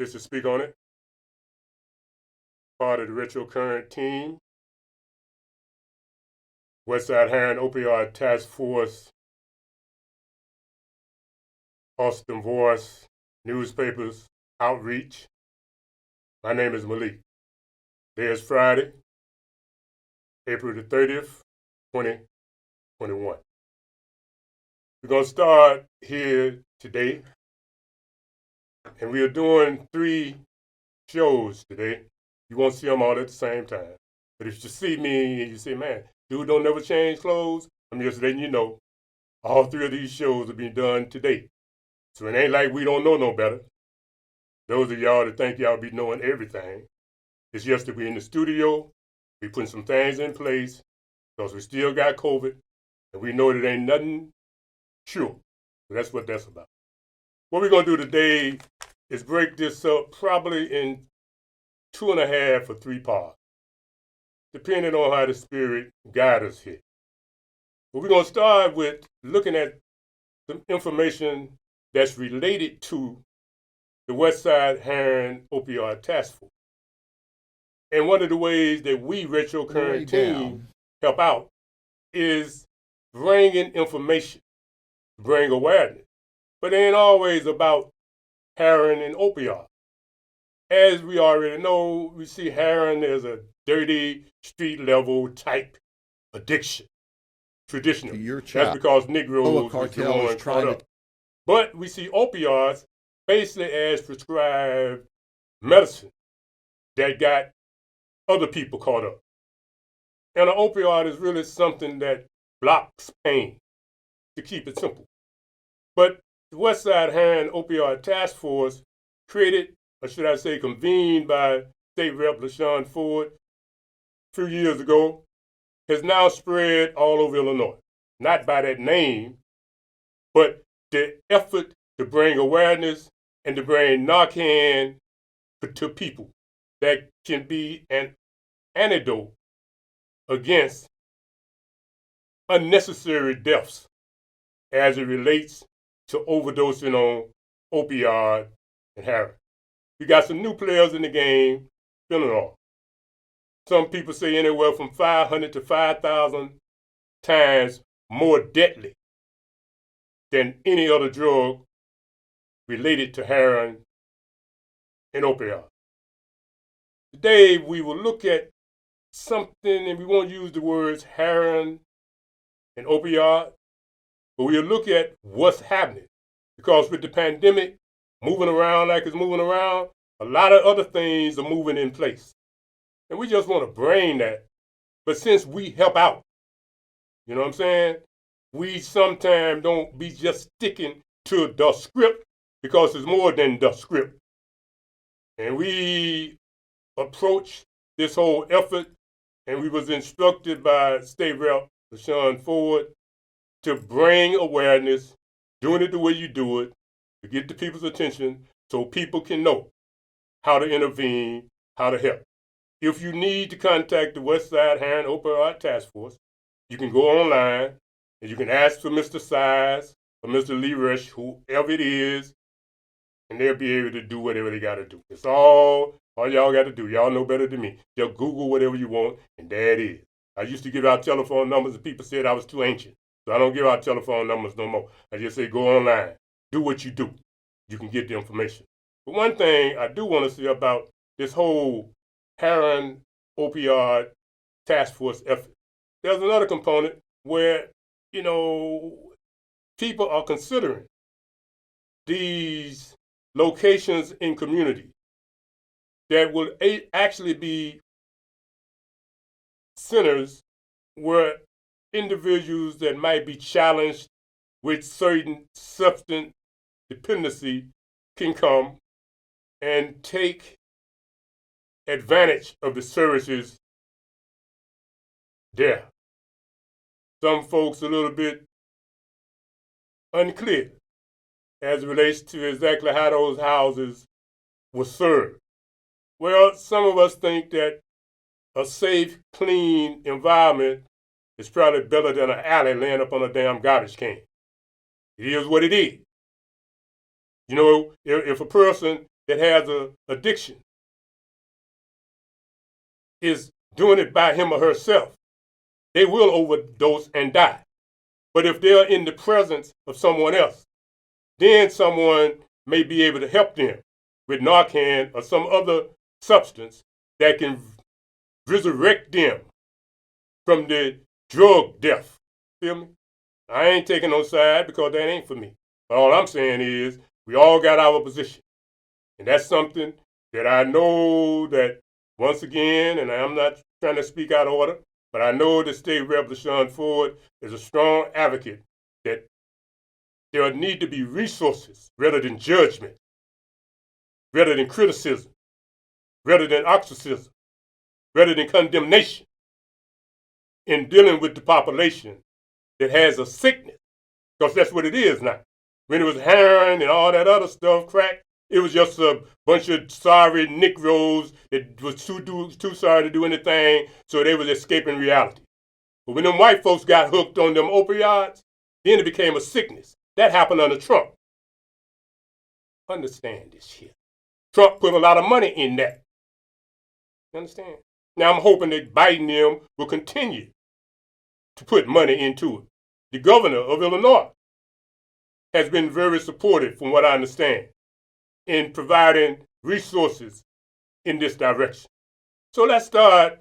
This is Speak On It, part of the Retro Current team. Westside Heroin Opioid Task Force, Austin Voice, newspapers, outreach. My name is Malik. Today is Friday, April the 30th, 2021. We're going to start here today, and we are doing 3 shows today. You won't see them all at the same time. But if you see me and you say, man, dude don't never change clothes, I'm just letting you know all 3 of these shows will be done today. So it ain't like we don't know no better. Those of y'all that think y'all be knowing everything, it's just that we in the studio, we putting some things in place because we still got COVID and we know that ain't nothing sure. So that's what that's about. What we're going to do today is break this up probably in 2.5 or 3 parts, depending on how the Spirit guides us here. But we're going to start with looking at some information that's related to the Westside Heroin Opioid Task Force. And one of the ways that we, Retro Current team, help out is bringing information, bring awareness. But it ain't always about heroin and opioid. As we already know, we see heroin as a dirty, street-level type addiction, traditional. That's because Negroes was the one caught up. But we see opioids basically as prescribed medicine that got other people caught up. And an opioid is really something that blocks pain, to keep it simple. But the Westside Heroin Opioid Task Force, created, or should I say convened by State Rep LaShawn Ford a few years ago, has now spread all over Illinois. Not by that name, but the effort to bring awareness and to bring Narcan to people that can be an antidote against unnecessary deaths as it relates to overdosing on opioid and heroin. We got some new players in the game, fentanyl. Some people say anywhere from 500 to 5,000 times more deadly than any other drug related to heroin and opioid. Today, we will look at something, and we won't use the words heroin and opioid, but we'll look at what's happening. Because with the pandemic moving around like it's moving around, a lot of other things are moving in place. And we just want to bring that. But since we help out, you know what I'm saying? We sometimes don't be just sticking to the script because it's more than the script. And we approach this whole effort, and we was instructed by State Rep LaShawn Ford to bring awareness, doing it the way you do it, to get the people's attention so people can know how to intervene, how to help. If you need to contact the Westside Heroin Opioid Task Force, you can go online and you can ask for Mr. Size or Mr. Lee Rush, whoever it is, and they'll be able to do whatever they got to do. It's all y'all got to do. Y'all know better than me. Just Google whatever you want, and there it is. I used to give out telephone numbers, and people said I was too ancient. So I don't give out telephone numbers no more. I just say go online. Do what you do. You can get the information. But one thing I do want to say about this whole heroin opioid task force effort, there's another component where, people are considering these locations in community that will actually be centers where individuals that might be challenged with certain substance dependency can come and take advantage of the services there. Some folks a little bit unclear as it relates to exactly how those houses were served. Well, some of us think that a safe, clean environment is probably better than an alley laying up on a damn garbage can. It is what it is. You know, if a person that has an addiction is doing it by him or herself, they will overdose and die. But if they're in the presence of someone else, then someone may be able to help them with Narcan or some other substance that can resurrect them from the drug death. Feel me? I ain't taking no side because that ain't for me. But all I'm saying is we all got our position. And that's something that I know that, once again, and I'm not trying to speak out of order, but I know the State Rep. LaShawn Ford is a strong advocate that there need to be resources rather than judgment, rather than criticism, rather than ostracism, rather than condemnation in dealing with the population that has a sickness, because that's what it is now. When it was heroin and all that other stuff, crack, it was just a bunch of sorry Negroes that was too sorry to do anything, so they was escaping reality. But when them white folks got hooked on them opioids, then it became a sickness. That happened under Trump. Understand this shit. Trump put a lot of money in that. You understand? Now I'm hoping that Biden them will continue to put money into it. The governor of Illinois has been very supportive, from what I understand, in providing resources in this direction. So let's start,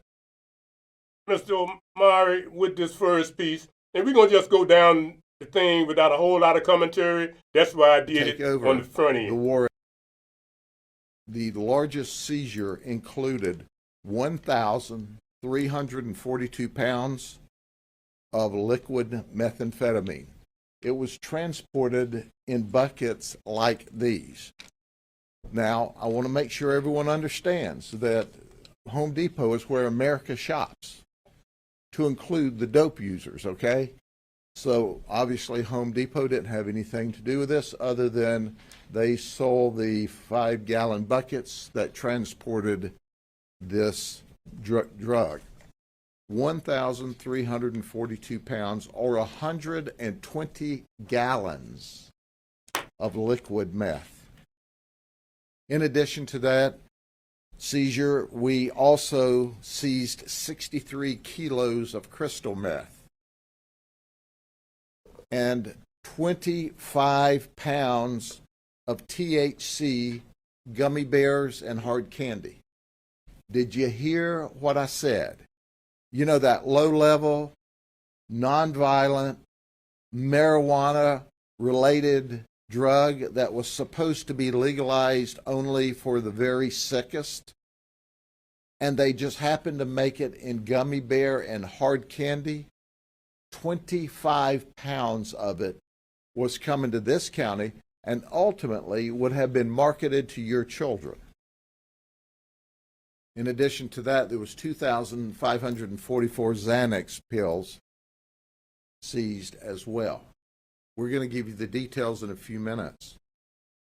Mr. Omari, with this first piece. And we're going to just go down the thing without a whole lot of commentary. That's why I did it on the front end. The largest seizure included 1,342 pounds of liquid methamphetamine. It was transported in buckets like these. Now, I want to make sure everyone understands that Home Depot is where America shops, to include the dope users, okay? So obviously Home Depot didn't have anything to do with this other than they sold the 5-gallon buckets that transported this drug. 1,342 pounds or 120 gallons of liquid meth. In addition to that seizure, we also seized 63 kilos of crystal meth and 25 pounds of THC gummy bears and hard candy. Did you hear what I said? You know, that low-level, nonviolent, marijuana-related drug that was supposed to be legalized only for the very sickest, and they just happened to make it in gummy bear and hard candy? 25 pounds of it was coming to this county and ultimately would have been marketed to your children. In addition to that, there was 2,544 Xanax pills seized as well. We're going to give you the details in a few minutes.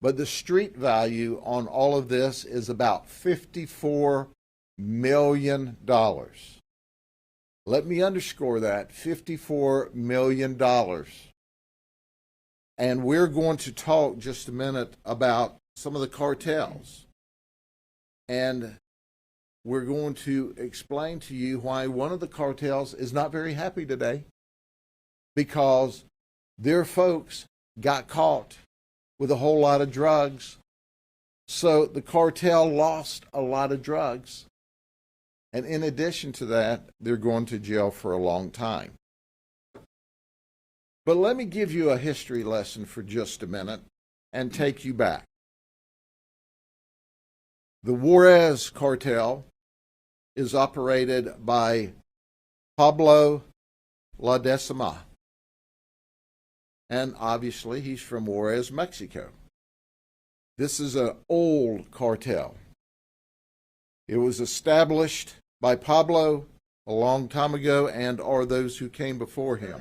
But the street value on all of this is about $54 million. Let me underscore that, $54 million. And we're going to talk just a minute about some of the cartels. And we're going to explain to you why one of the cartels is not very happy today, because their folks got caught with a whole lot of drugs. So the cartel lost a lot of drugs. And in addition to that, they're going to jail for a long time. But let me give you a history lesson for just a minute and take you back. The Juarez cartel is operated by Pablo Ledesma. And obviously he's from Juarez, Mexico. This is an old cartel. It was established by Pablo a long time ago and are those who came before him.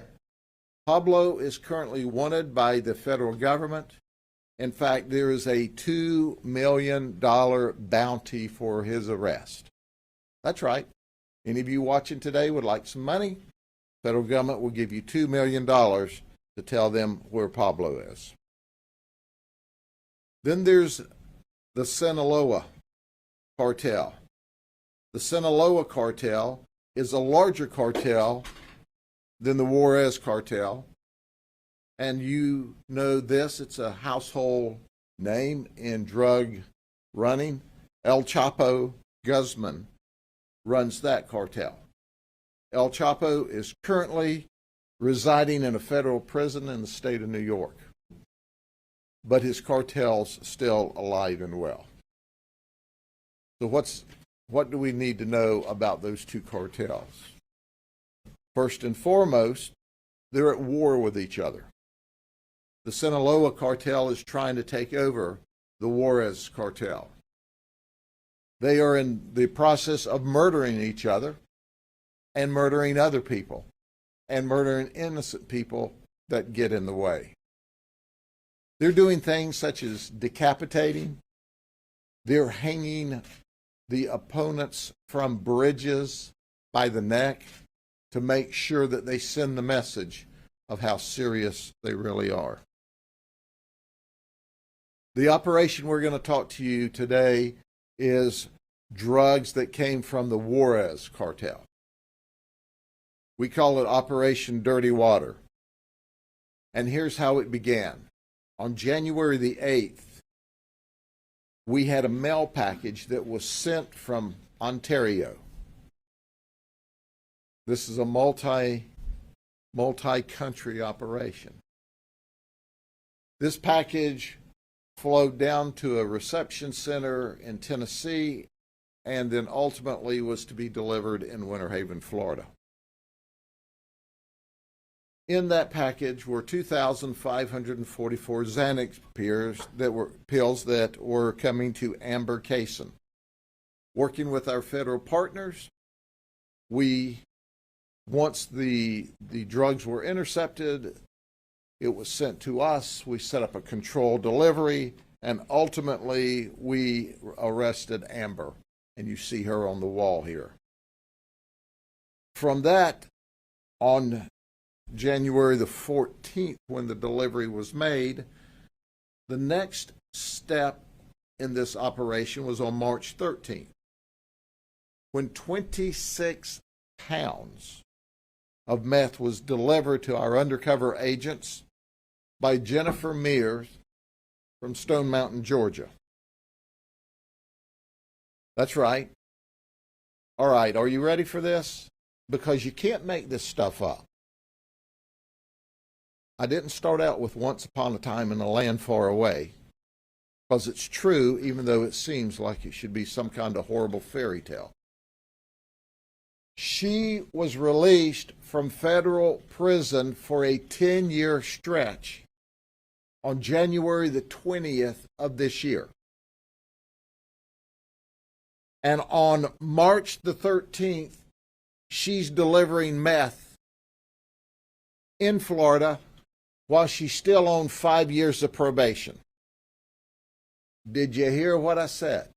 Pablo is currently wanted by the federal government. In fact, there is a $2 million bounty for his arrest. That's right. Any of you watching today would like some money? Federal government will give you $2 million to tell them where Pablo is. Then there's the Sinaloa cartel. The Sinaloa cartel is a larger cartel than the Juarez cartel. And you know this, it's a household name in drug running. El Chapo Guzman runs that cartel. El Chapo is currently residing in a federal prison in the state of New York. But his cartel's still alive and well. So what do we need to know about those two cartels? First and foremost, they're at war with each other. The Sinaloa cartel is trying to take over the Juarez cartel. They are in the process of murdering each other and murdering other people and murdering innocent people that get in the way. They're doing things such as decapitating. They're hanging the opponents from bridges by the neck to make sure that they send the message of how serious they really are. The operation we're going to talk to you today is drugs that came from the Juarez cartel. We call it Operation Dirty Water. And here's how it began. On January the 8th, we had a mail package that was sent from Ontario. This is a multi-country operation. This package flowed down to a reception center in Tennessee and then ultimately was to be delivered in Winter Haven, Florida. In that package were 2,544 Xanax pills that were coming to Amber Cason. Working with our federal partners, once the drugs were intercepted, it was sent to us. We set up a controlled delivery, and ultimately we arrested Amber, and you see her on the wall here. From that, on January the 14th, when the delivery was made, the next step in this operation was on March 13th, when 26 pounds of meth was delivered to our undercover agents by Jennifer Mears from Stone Mountain, Georgia. That's right. All right, are you ready for this? Because you can't make this stuff up. I didn't start out with Once Upon a Time in a Land Far Away, because it's true, even though it seems like it should be some kind of horrible fairy tale. She was released from federal prison for a 10-year stretch on January the 20th of this year. And on March the 13th, she's delivering meth in Florida while she's still on 5 years of probation. Did you hear what I said?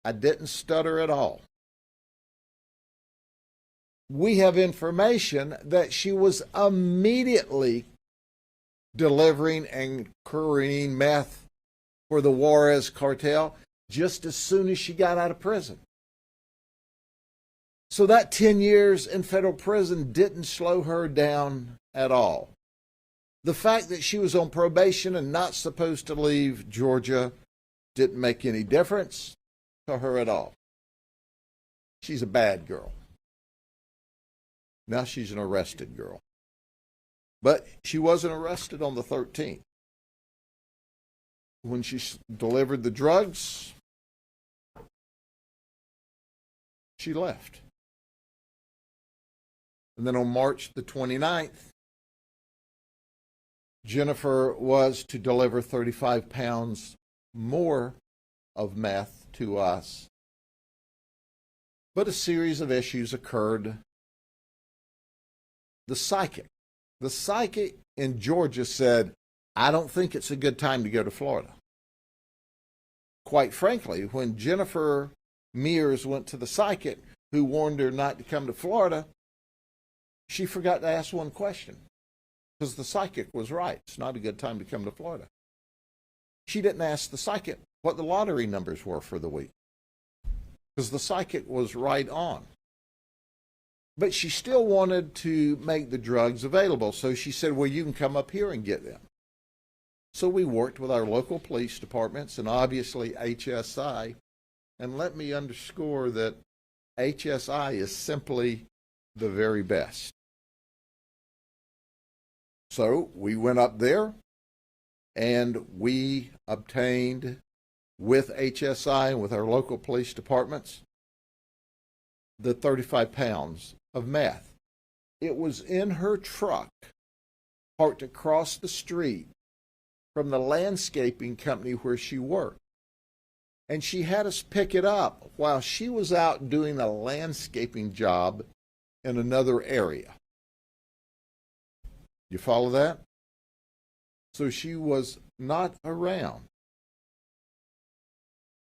I didn't stutter at all. We have information that she was immediately delivering and carrying meth for the Juarez cartel just as soon as she got out of prison. So that 10 years in federal prison didn't slow her down at all. The fact that she was on probation and not supposed to leave Georgia didn't make any difference to her at all. She's a bad girl. Now she's an arrested girl. But she wasn't arrested on the 13th. When she delivered the drugs, she left. And then on March the 29th, Jennifer was to deliver 35 pounds more of meth to us. But a series of issues occurred. The psychic in Georgia said, I don't think it's a good time to go to Florida. Quite frankly, when Jennifer Mears went to the psychic who warned her not to come to Florida, she forgot to ask one question. Because the psychic was right. It's not a good time to come to Florida. she didn't ask the psychic what the lottery numbers were for the week, because the psychic was right on. But she still wanted to make the drugs available, so she said, well, you can come up here and get them. So we worked with our local police departments and obviously HSI, and let me underscore that HSI is simply the very best. So we went up there and we obtained, with HSI and with our local police departments, the 35 pounds of meth. It was in her truck, parked across the street from the landscaping company where she worked. And she had us pick it up while she was out doing a landscaping job in another area. You follow that? So she was not around.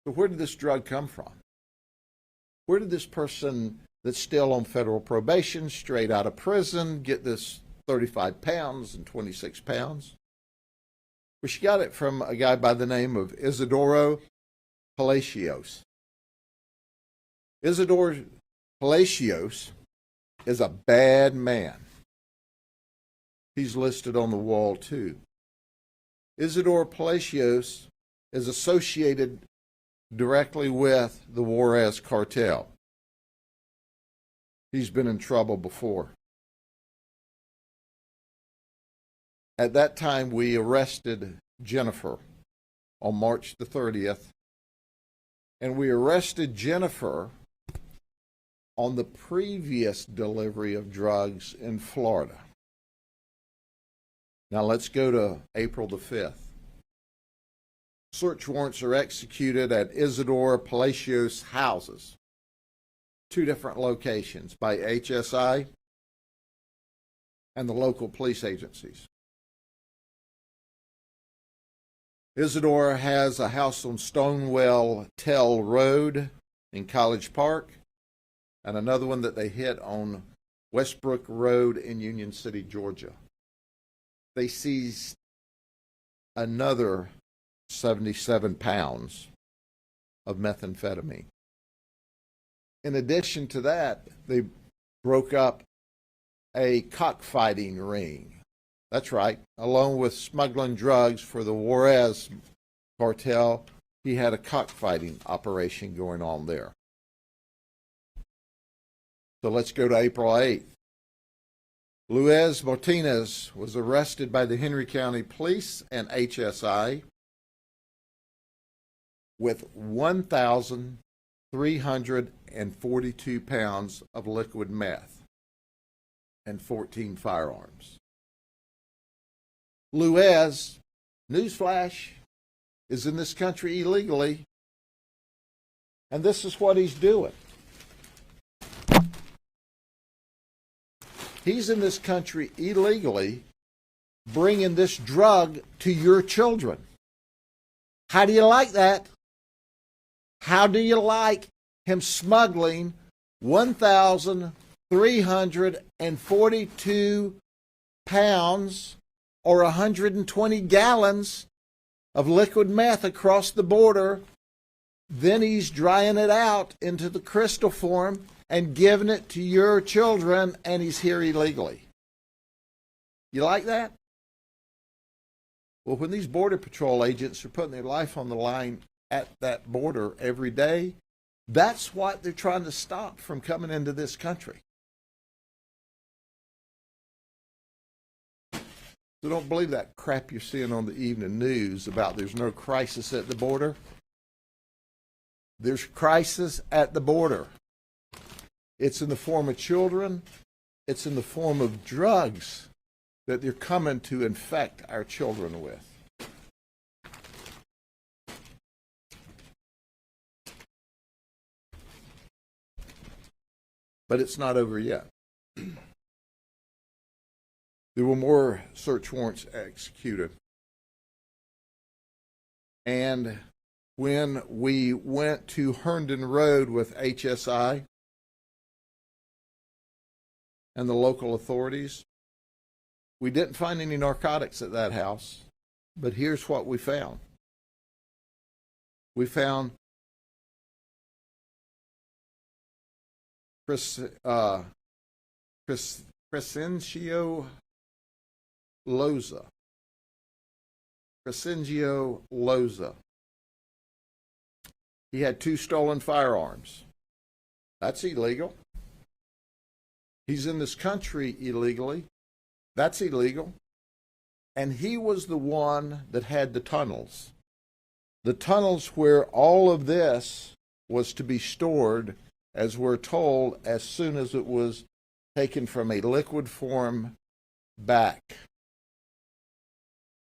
So where did this drug come from? Where did this person that's still on federal probation, straight out of prison, get this 35 pounds and 26 pounds? Well, she got it from a guy by the name of Isidoro Palacios. Isidoro Palacios is a bad man. He's listed on the wall too. Isidoro Palacios is associated directly with the Juarez cartel. He's been in trouble before. At that time, we arrested Jennifer on March the 30th, and we arrested Jennifer on the previous delivery of drugs in Florida. Now let's go to April the 5th. Search warrants are executed at Isidoro Palacios' houses, 2 different locations, by HSI and the local police agencies. Isidoro has a house on Stonewell Tell Road in College Park, and another one that they hit on Westbrook Road in Union City, Georgia. They seized another 77 pounds of methamphetamine. In addition to that, they broke up a cockfighting ring. That's right, along with smuggling drugs for the Juarez cartel, he had a cockfighting operation going on there. So let's go to April 8th. Luis Martinez was arrested by the Henry County Police and HSI with 1,342 pounds of liquid meth and 14 firearms. Luis, newsflash, is in this country illegally, and this is what he's doing. He's in this country illegally, bringing this drug to your children. How do you like that? How do you like him smuggling 1,342 pounds or 120 gallons of liquid meth across the border? Then he's drying it out into the crystal form and giving it to your children, and he's here illegally. You like that? Well, when these Border Patrol agents are putting their life on the line at that border every day, that's what they're trying to stop from coming into this country. So don't believe that crap you're seeing on the evening news about there's no crisis at the border. There's crisis at the border. It's in the form of children. It's in the form of drugs that they're coming to infect our children with. But it's not over yet. There were more search warrants executed. And when we went to Herndon Road with HSI and the local authorities, we didn't find any narcotics at that house, but here's what we found. We found Crescencio Loza. Crescencio Loza. He had 2 stolen firearms. That's illegal. He's in this country illegally. That's illegal. And he was the one that had the tunnels. The tunnels where all of this was to be stored, as we're told, as soon as it was taken from a liquid form back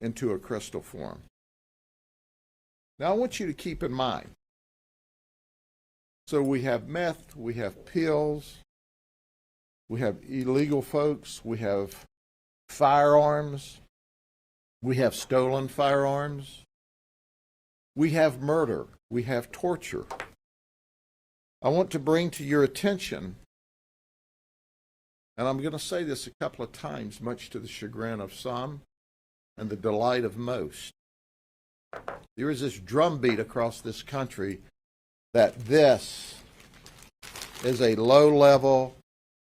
into a crystal form. Now I want you to keep in mind, so we have meth, we have pills, we have illegal folks, we have firearms, we have stolen firearms, we have murder, we have torture. I want to bring to your attention, and I'm going to say this a couple of times, much to the chagrin of some and the delight of most. There is this drumbeat across this country that this is a low-level,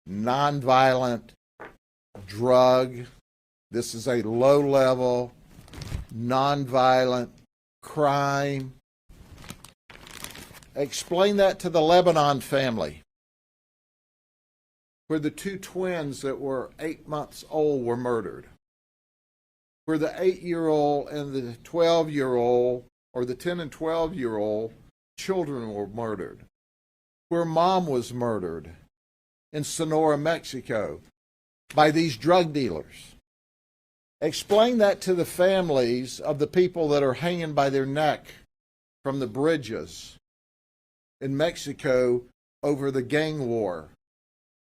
nonviolent drug. This is a low-level, nonviolent crime. Explain that to the Lebanon family, where the 2 twins that were 8 months old were murdered, where the 8-year-old and the 12-year-old, or the 10 and 12-year-old children were murdered, where mom was murdered in Sonora, Mexico, by these drug dealers. Explain that to the families of the people that are hanging by their neck from the bridges in Mexico over the gang war.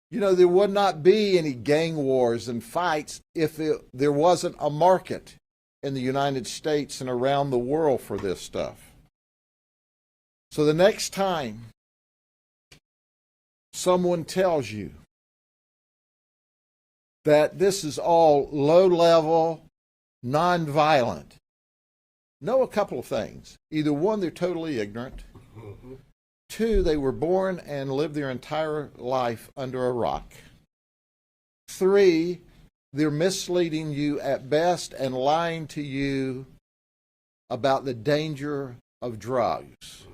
You know, there would not be any gang wars and fights if there wasn't a market in the United States and around the world for this stuff. So the next time someone tells you that this is all low-level, non-violent, know a couple of things. Either one, they're totally ignorant. 2, they were born and lived their entire life under a rock. 3, they're misleading you at best and lying to you about the danger of drugs,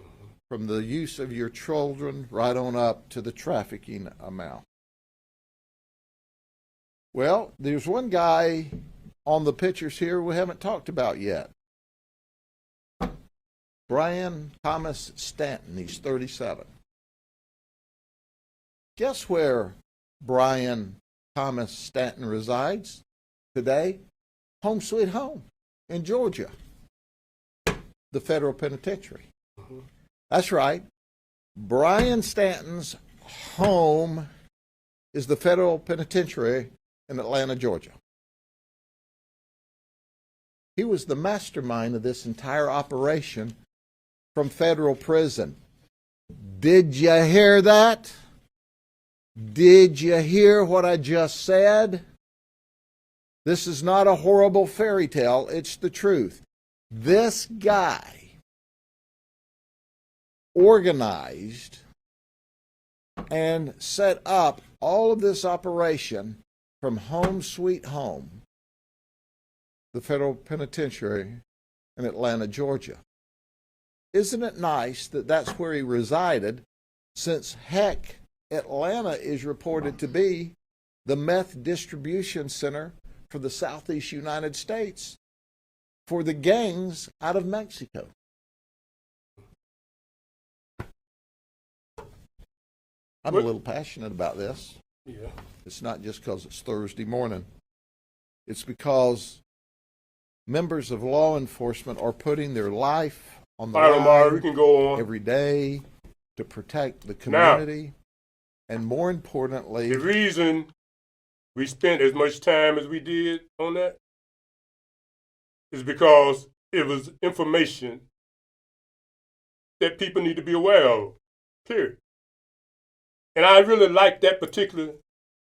from the use of your children right on up to the trafficking amount. Well, there's one guy on the pictures here we haven't talked about yet. Brian Thomas Stanton, he's 37. Guess where Brian Thomas Stanton resides today? Home sweet home in Georgia, the federal penitentiary. That's right. Brian Stanton's home is the federal penitentiary in Atlanta, Georgia. He was the mastermind of this entire operation from federal prison. Did you hear that? Did you hear what I just said? This is not a horrible fairy tale, it's the truth. This guy organized and set up all of this operation from Home Sweet Home, the federal penitentiary in Atlanta, Georgia. Isn't it nice that that's where he resided, since, heck, Atlanta is reported to be the meth distribution center for the Southeast United States for the gangs out of Mexico. I'm a little passionate about this. Yeah. It's not just because it's Thursday morning. It's because members of law enforcement are putting their life on the line We can go on. every day to protect the community. And more importantly, The reason we spent as much time as we did on that is because it was information that people need to be aware of, period. And I really like that particular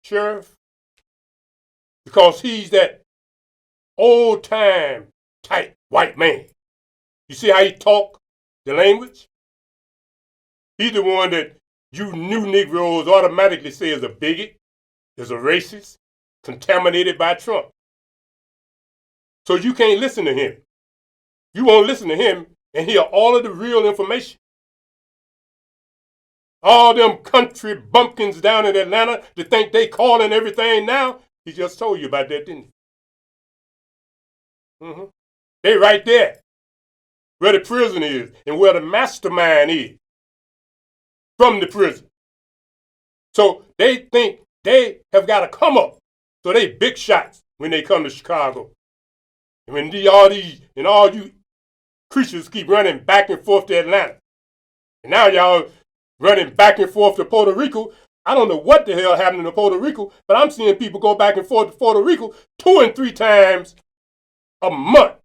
sheriff because he's that old-time type white man. You see how he talk? the language. He's the one that you new Negroes automatically say is a bigot, is a racist, contaminated by Trump. So you can't listen to him. You won't listen to him and hear all of the real information. All them country bumpkins down in Atlanta that think they calling everything now, he just told you about that, didn't he? They right there where the prison is and where the mastermind is from the prison. So they think they have got to come up. So they big shots when they come to Chicago. And when all you creatures keep running back and forth to Atlanta. And now y'all running back and forth to Puerto Rico. I don't know what the hell happened to Puerto Rico, but I'm seeing people go back and forth to Puerto Rico 2 and 3 times a month.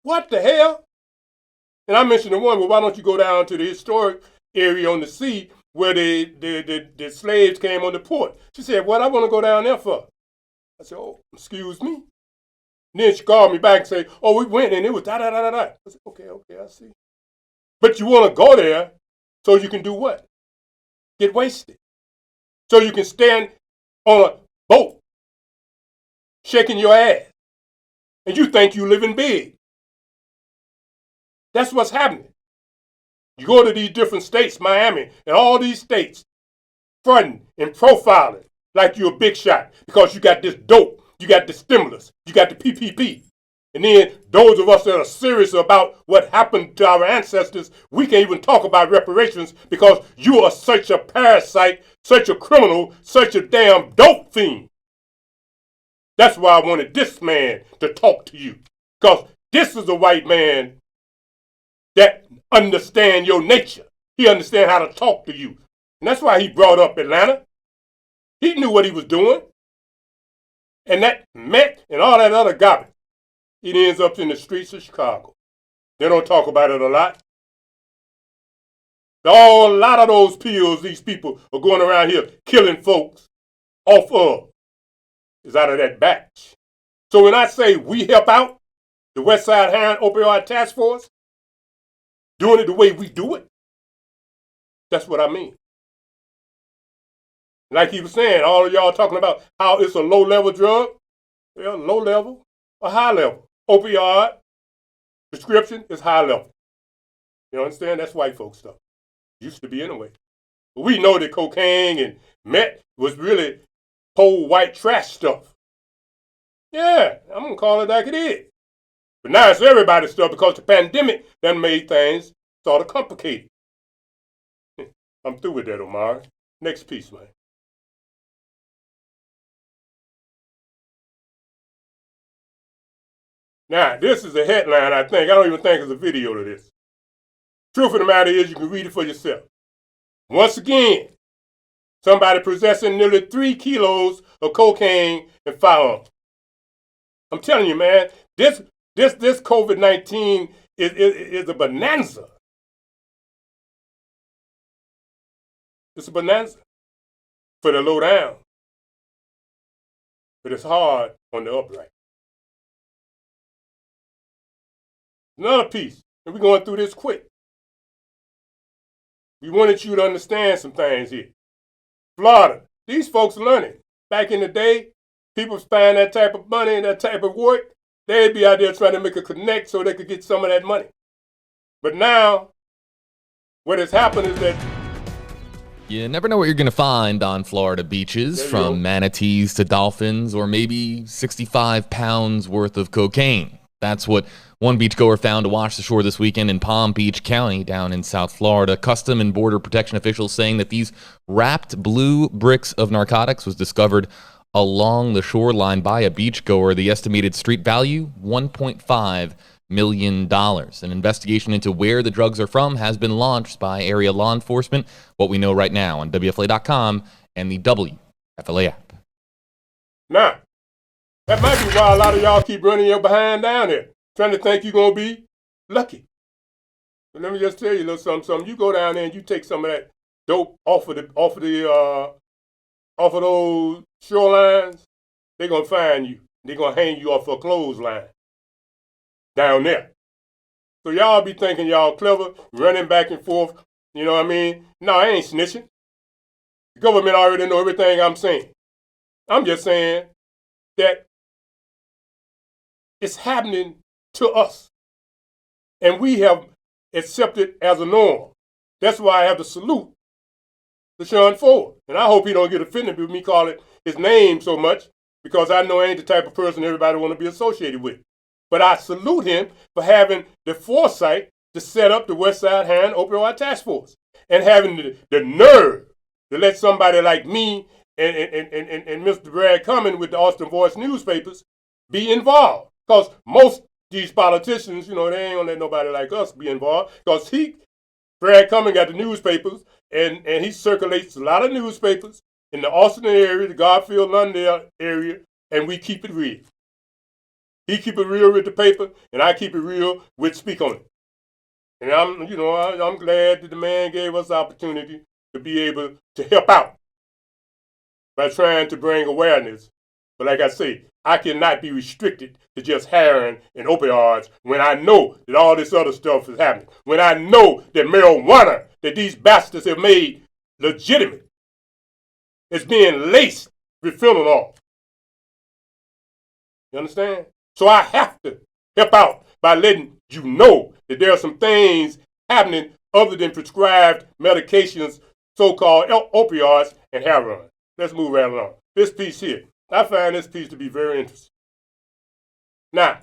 What the hell? And I mentioned the one, well, why don't you go down to the historic area on the sea where the slaves came on the port? She said, what I want to go down there for? I said, oh, excuse me. And then she called me back and said, oh, we went and it was da-da-da-da-da. I said, okay, I see. But you want to go there so you can do what? Get wasted. So you can stand on a boat shaking your ass. And you think you living big. That's what's happening. You go to these different states, Miami, and all these states, fronting and profiling like you're a big shot because you got this dope, you got the stimulus, you got the PPP. And then those of us that are serious about what happened to our ancestors, we can't even talk about reparations because you are such a parasite, such a criminal, such a damn dope fiend. That's why I wanted this man to talk to you. Because this is a white man that understands your nature. He understands how to talk to you. And that's why he brought up Atlanta. He knew what he was doing. And that Met and all that other garbage, it ends up in the streets of Chicago. They don't talk about it a lot. A lot of those pills these people are going around here killing folks off of is out of that batch. So when I say we help out, the West Side Hand Opioid Task Force, doing it the way we do it, that's what I mean. Like he was saying, all of y'all talking about how it's a low-level drug. Well, low level or high level. Opioid prescription is high level. You understand? That's white folks stuff. Used to be anyway. But we know that cocaine and meth was really whole white trash stuff. Yeah, I'm going to call it like it is. But now it's everybody's stuff because the pandemic done made things sort of complicated. I'm through with that, Omar. Next piece, man. Now, this is a headline, I think. I don't even think it's a video to this. Truth of the matter is, you can read it for yourself. Once again, somebody possessing nearly 3 kilos of cocaine and firearms. I'm telling you, man, this COVID-19 is a bonanza. It's a bonanza for the low down. But it's hard on the upright. Another piece, and we're going through this quick. We wanted you to understand some things here. Florida, these folks are learning. Back in the day, people find that type of money and that type of work, they'd be out there trying to make a connect so they could get some of that money. But now, what has happened is that you never know what you're going to find on Florida beaches, from manatees to dolphins, or maybe 65 pounds worth of cocaine. That's what one beachgoer found to wash the shore this weekend in Palm Beach County down in South Florida. Custom and Border Protection officials saying that these wrapped blue bricks of narcotics was discovered along the shoreline by a beachgoer. The estimated street value, $1.5 million. An investigation into where the drugs are from has been launched by area law enforcement. What we know right now on WFLA.com and the WFLA app. Now, that might be why a lot of y'all keep running your behind down there, trying to think you're going to be lucky. But let me just tell you a little something. You go down there and you take some of that dope off of those shorelines, they're going to find you. They're going to hang you off a clothesline down there. So y'all be thinking y'all clever, running back and forth. You know what I mean? No, I ain't snitching. The government already know everything I'm saying. I'm just saying that it's happening to us. And we have accepted as a norm. That's why I have to salute LaShawn Ford. And I hope he don't get offended with me calling his name so much, because I know I ain't the type of person everybody want to be associated with. But I salute him for having the foresight to set up the West Side Heroin Opioid Task Force and having the nerve to let somebody like me and Mr. Brad Cummings with the Austin Voice newspapers be involved. Because most these politicians, you know, they ain't gonna let nobody like us be involved. Because Brad Cummings got the newspapers, and he circulates a lot of newspapers in the Austin area, the Garfield, Londale area, and we keep it real. He keep it real with the paper, and I keep it real with Speak On It. And I'm glad that the man gave us the opportunity to be able to help out by trying to bring awareness. But like I say, I cannot be restricted to just heroin and opioids when I know that all this other stuff is happening. When I know that marijuana that these bastards have made legitimate is being laced with fentanyl. You understand? So I have to help out by letting you know that there are some things happening other than prescribed medications, so-called opioids and heroin. Let's move right along. This piece here, I find this piece to be very interesting. Now,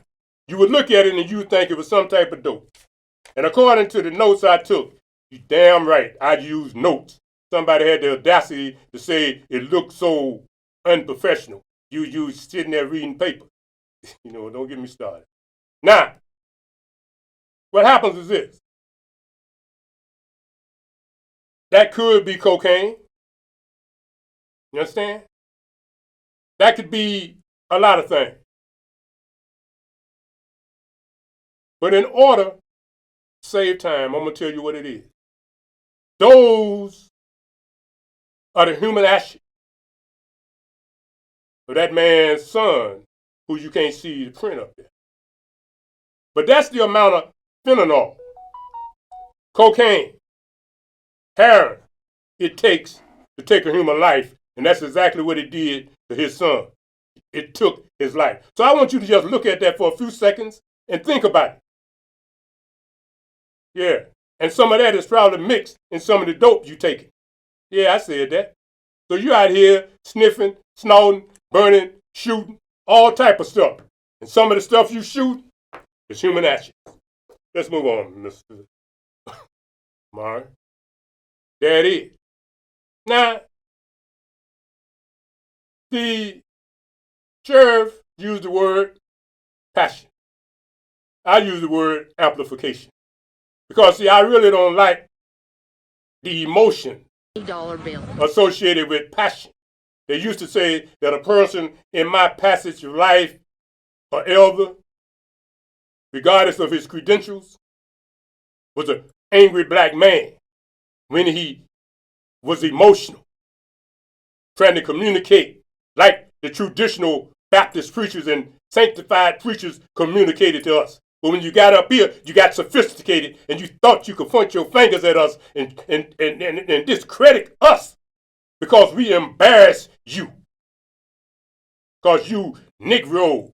you would look at it and you would think it was some type of dope. And according to the notes I took, you damn right, I used notes. Somebody had the audacity to say it looked so unprofessional. You sitting there reading paper. You know, don't get me started. Now, what happens is this. That could be cocaine. You understand? That could be a lot of things. But in order to save time, I'm going to tell you what it is. Those are the human ashes of that man's son, who you can't see the print up there. But that's the amount of fentanyl, cocaine, heroin it takes to take a human life, and that's exactly what it did to his son. It took his life. So I want you to just look at that for a few seconds and think about it. Yeah, and some of that is probably mixed in some of the dope you take. Yeah, I said that. So you out here sniffing, snorting, burning, shooting, all type of stuff. And some of the stuff you shoot is human ashes. Let's move on, Mr. Mark. There it is. Now, the sheriff used the word passion. I use the word amplification. Because, see, I really don't like the emotion associated with passion. They used to say that a person in my passage of life, an elder, regardless of his credentials, was an angry black man when he was emotional, trying to communicate like the traditional Baptist preachers and sanctified preachers communicated to us. But when you got up here, you got sophisticated and you thought you could point your fingers at us and discredit us because we embarrass you. Because you Negro,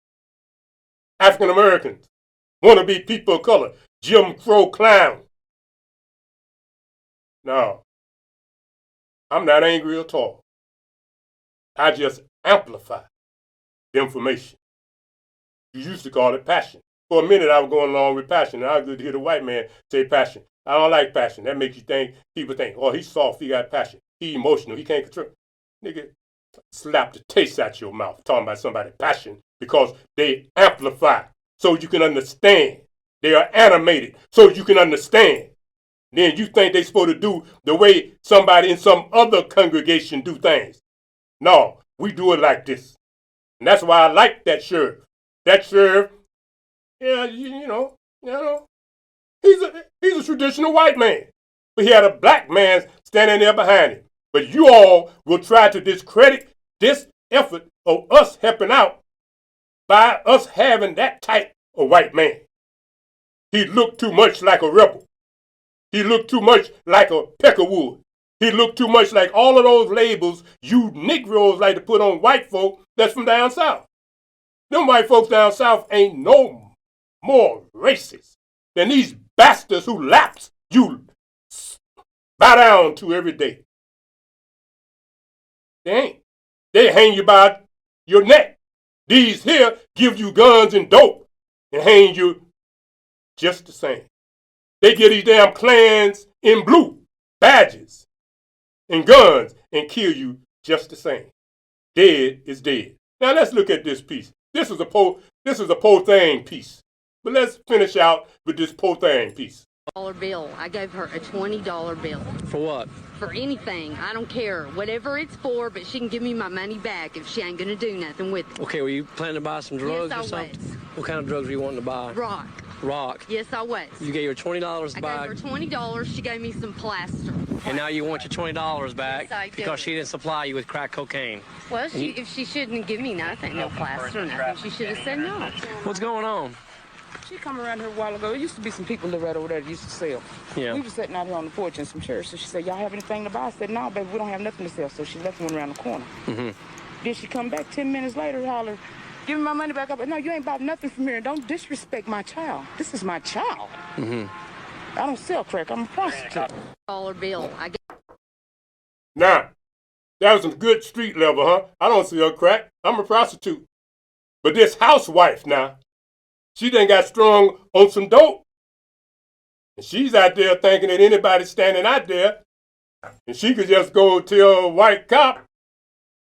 African Americans, want to be people of color, Jim Crow clown. No, I'm not angry at all. I just amplify the information. You used to call it passion. For a minute, I was going along with passion, and I was good to hear the white man say passion. I don't like passion. That makes you think, people think, oh, he's soft, he got passion. He emotional, he can't control. Nigga, slap the taste out your mouth talking about somebody's passion because they amplify so you can understand. They are animated so you can understand. Then you think they're supposed to do the way somebody in some other congregation do things. No, we do it like this. And that's why I like that sheriff. That sheriff, yeah, you know, he's a traditional white man. But he had a black man standing there behind him. But you all will try to discredit this effort of us helping out by us having that type of white man. He looked too much like a rebel. He looked too much like a Peckerwood. He looked too much like all of those labels you Negroes like to put on white folk that's from down south. Them white folks down south ain't no more racist than these bastards who laps you bow down to every day. They ain't. They hang you by your neck. These here give you guns and dope and hang you just the same. They get these damn clans in blue, badges and guns, and kill you just the same. Dead is dead. Now let's look at this piece. This is a Pothang piece. But let's finish out with this Pothang piece. Bill. I gave her a $20 bill. For what? For anything. I don't care. Whatever it's for, but she can give me my money back if she ain't gonna do nothing with it. Okay, were you planning to buy some drugs Yes, or I something? was. What kind of drugs were you wanting to buy? Rock. Rock. Yes, I was. You gave her $20 to I buy, gave her $20. She gave me some plaster. and now you want your $20 back Yes, I do. because she didn't supply you with crack cocaine. Well, if she shouldn't give me nothing, no plaster, nothing, she should have said no. What's going on? She come around here a while ago. It used to be some people live right over there that used to sell. Yeah. We were sitting out here on the porch in some chairs. So she said, y'all have anything to buy? I said, no, baby, we don't have nothing to sell. So she left one around the corner. Mm-hmm. Then she come back 10 minutes later, holler, give me my money back up. No, you ain't bought nothing from here. Don't disrespect my child. This is my child. Mm-hmm. I don't sell crack. I'm a prostitute. Dollar bill. I Now, that was some good street level, huh? I don't sell crack. I'm a prostitute. But this housewife now, she done got strong on some dope. And she's out there thinking that anybody's standing out there, and she could just go tell a white cop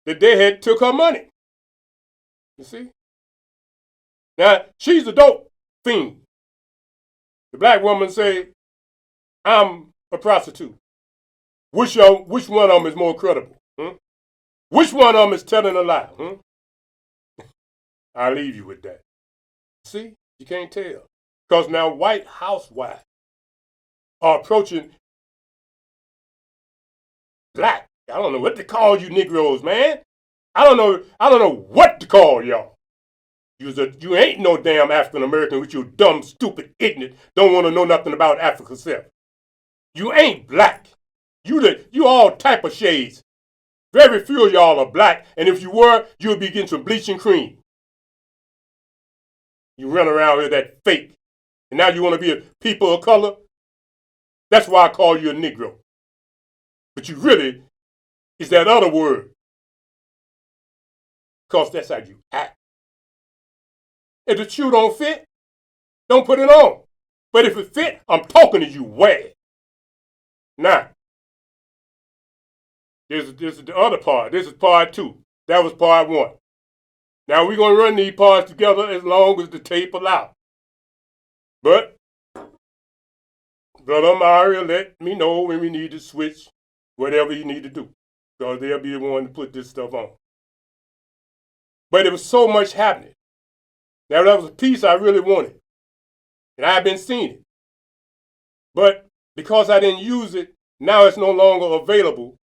that they had took her money. You see? Now, she's a dope fiend. The black woman say, I'm a prostitute. Which one of them is more credible? Which one of them is telling a lie? I'll leave you with that. See? You can't tell. Because now white housewives are approaching black. I don't know what to call you Negroes, man. I don't know what to call y'all. You ain't no damn African American with your dumb, stupid, ignorant, don't want to know nothing about Africa self. You ain't black. You all type of shades. Very few of y'all are black, and if you were, you would be getting some bleaching cream. You run around with that fake, and now you want to be a people of color? That's why I call you a Negro. But you really is that other word. Because that's how you act. If the shoe don't fit, don't put it on. But if it fit, I'm talking to you, wear it. Now, this is the other part. This is part 2. That was part 1. Now we're going to run these parts together as long as the tape allows. But Brother Mario let me know when we need to switch whatever you need to do, because they'll be the one to put this stuff on. But there was so much happening. Now that was a piece I really wanted, and I've been seeing it. But because I didn't use it, now it's no longer available.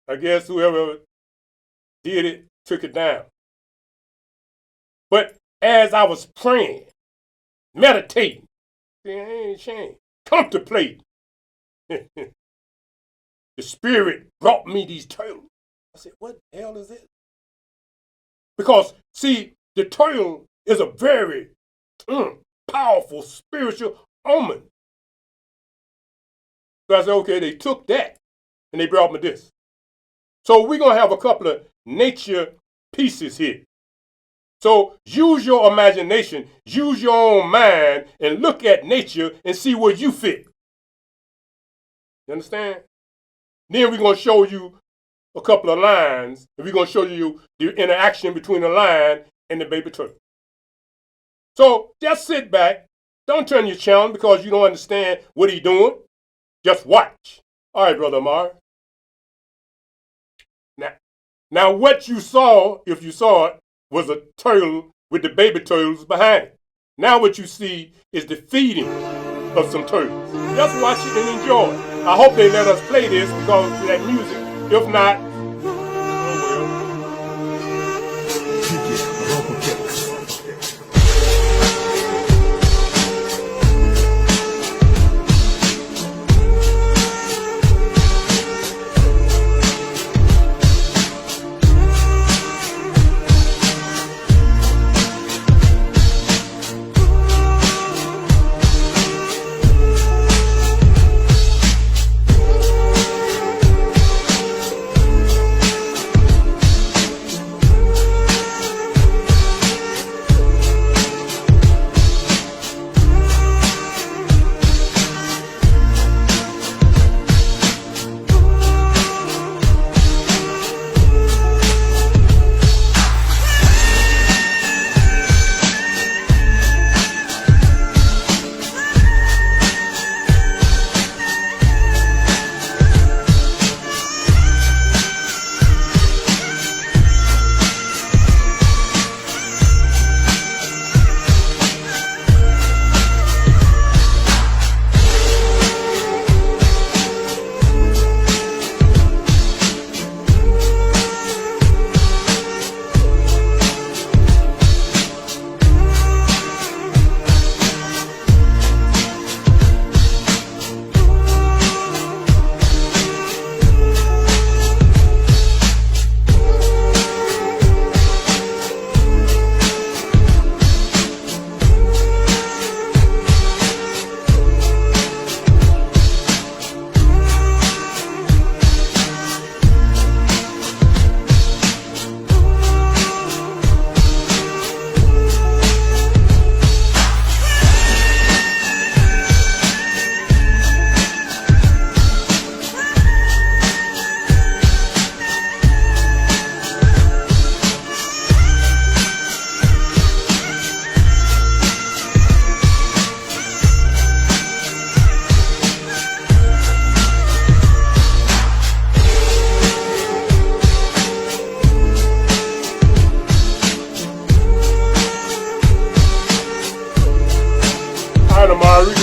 I guess whoever did it took it down. But as I was praying, meditating, ain't shame, contemplating, the Spirit brought me these turtles. I said, what the hell is this? Because, see, the turtle is a very powerful spiritual omen. So I said, okay, they took that and they brought me this. So we're going to have a couple of nature pieces here. So use your imagination, use your own mind, and look at nature and see where you fit. You understand? Then we're going to show you a couple of lines, and we're going to show you the interaction between the lion and the baby turtle. So just sit back. Don't turn your channel because you don't understand what he's doing. Just watch. All right, Brother Amar. Now what you saw, if you saw it, was a turtle with the baby turtles behind it. Now what you see is the feeding of some turtles. Just watch it and enjoy it. I hope they let us play this because of that music. If not, oh well.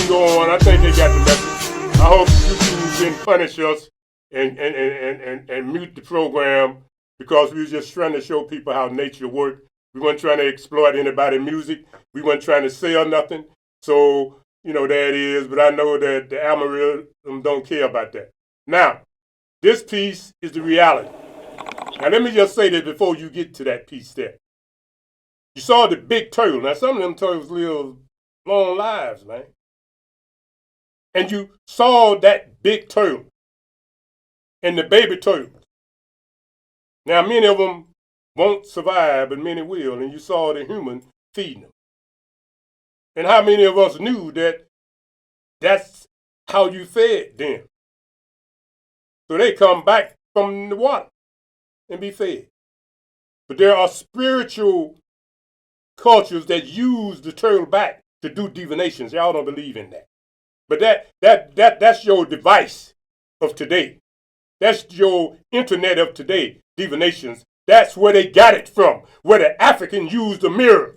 go on. I think they got the message. I hope YouTube didn't punish us and mute the program because we were just trying to show people how nature worked. We weren't trying to exploit anybody's music. We weren't trying to sell nothing. So, there it is. But I know that the algorithm don't care about that. Now, this piece is the reality. Now, let me just say this before you get to that piece there. You saw the big turtle. Now, some of them turtles live long lives, man. And you saw that big turtle and the baby turtles. Now, many of them won't survive, but many will. And you saw the human feeding them. And how many of us knew that that's how you fed them? So they come back from the water and be fed. But there are spiritual cultures that use the turtle back to do divinations. Y'all don't believe in that. But that's your device of today. That's your internet of today, divinations. That's where they got it from, where the Africans used a mirror.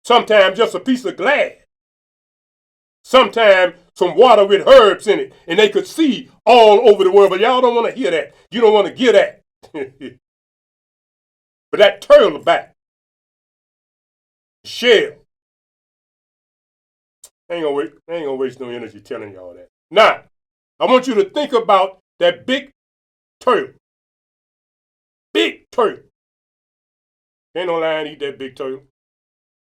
Sometimes just a piece of glass. Sometimes some water with herbs in it, and they could see all over the world. But y'all don't want to hear that. You don't want to get that. But that turtle back, shell, I ain't gonna waste no energy telling y'all that. Now, I want you to think about that big turtle. Big turtle. Ain't no lion eat that big turtle.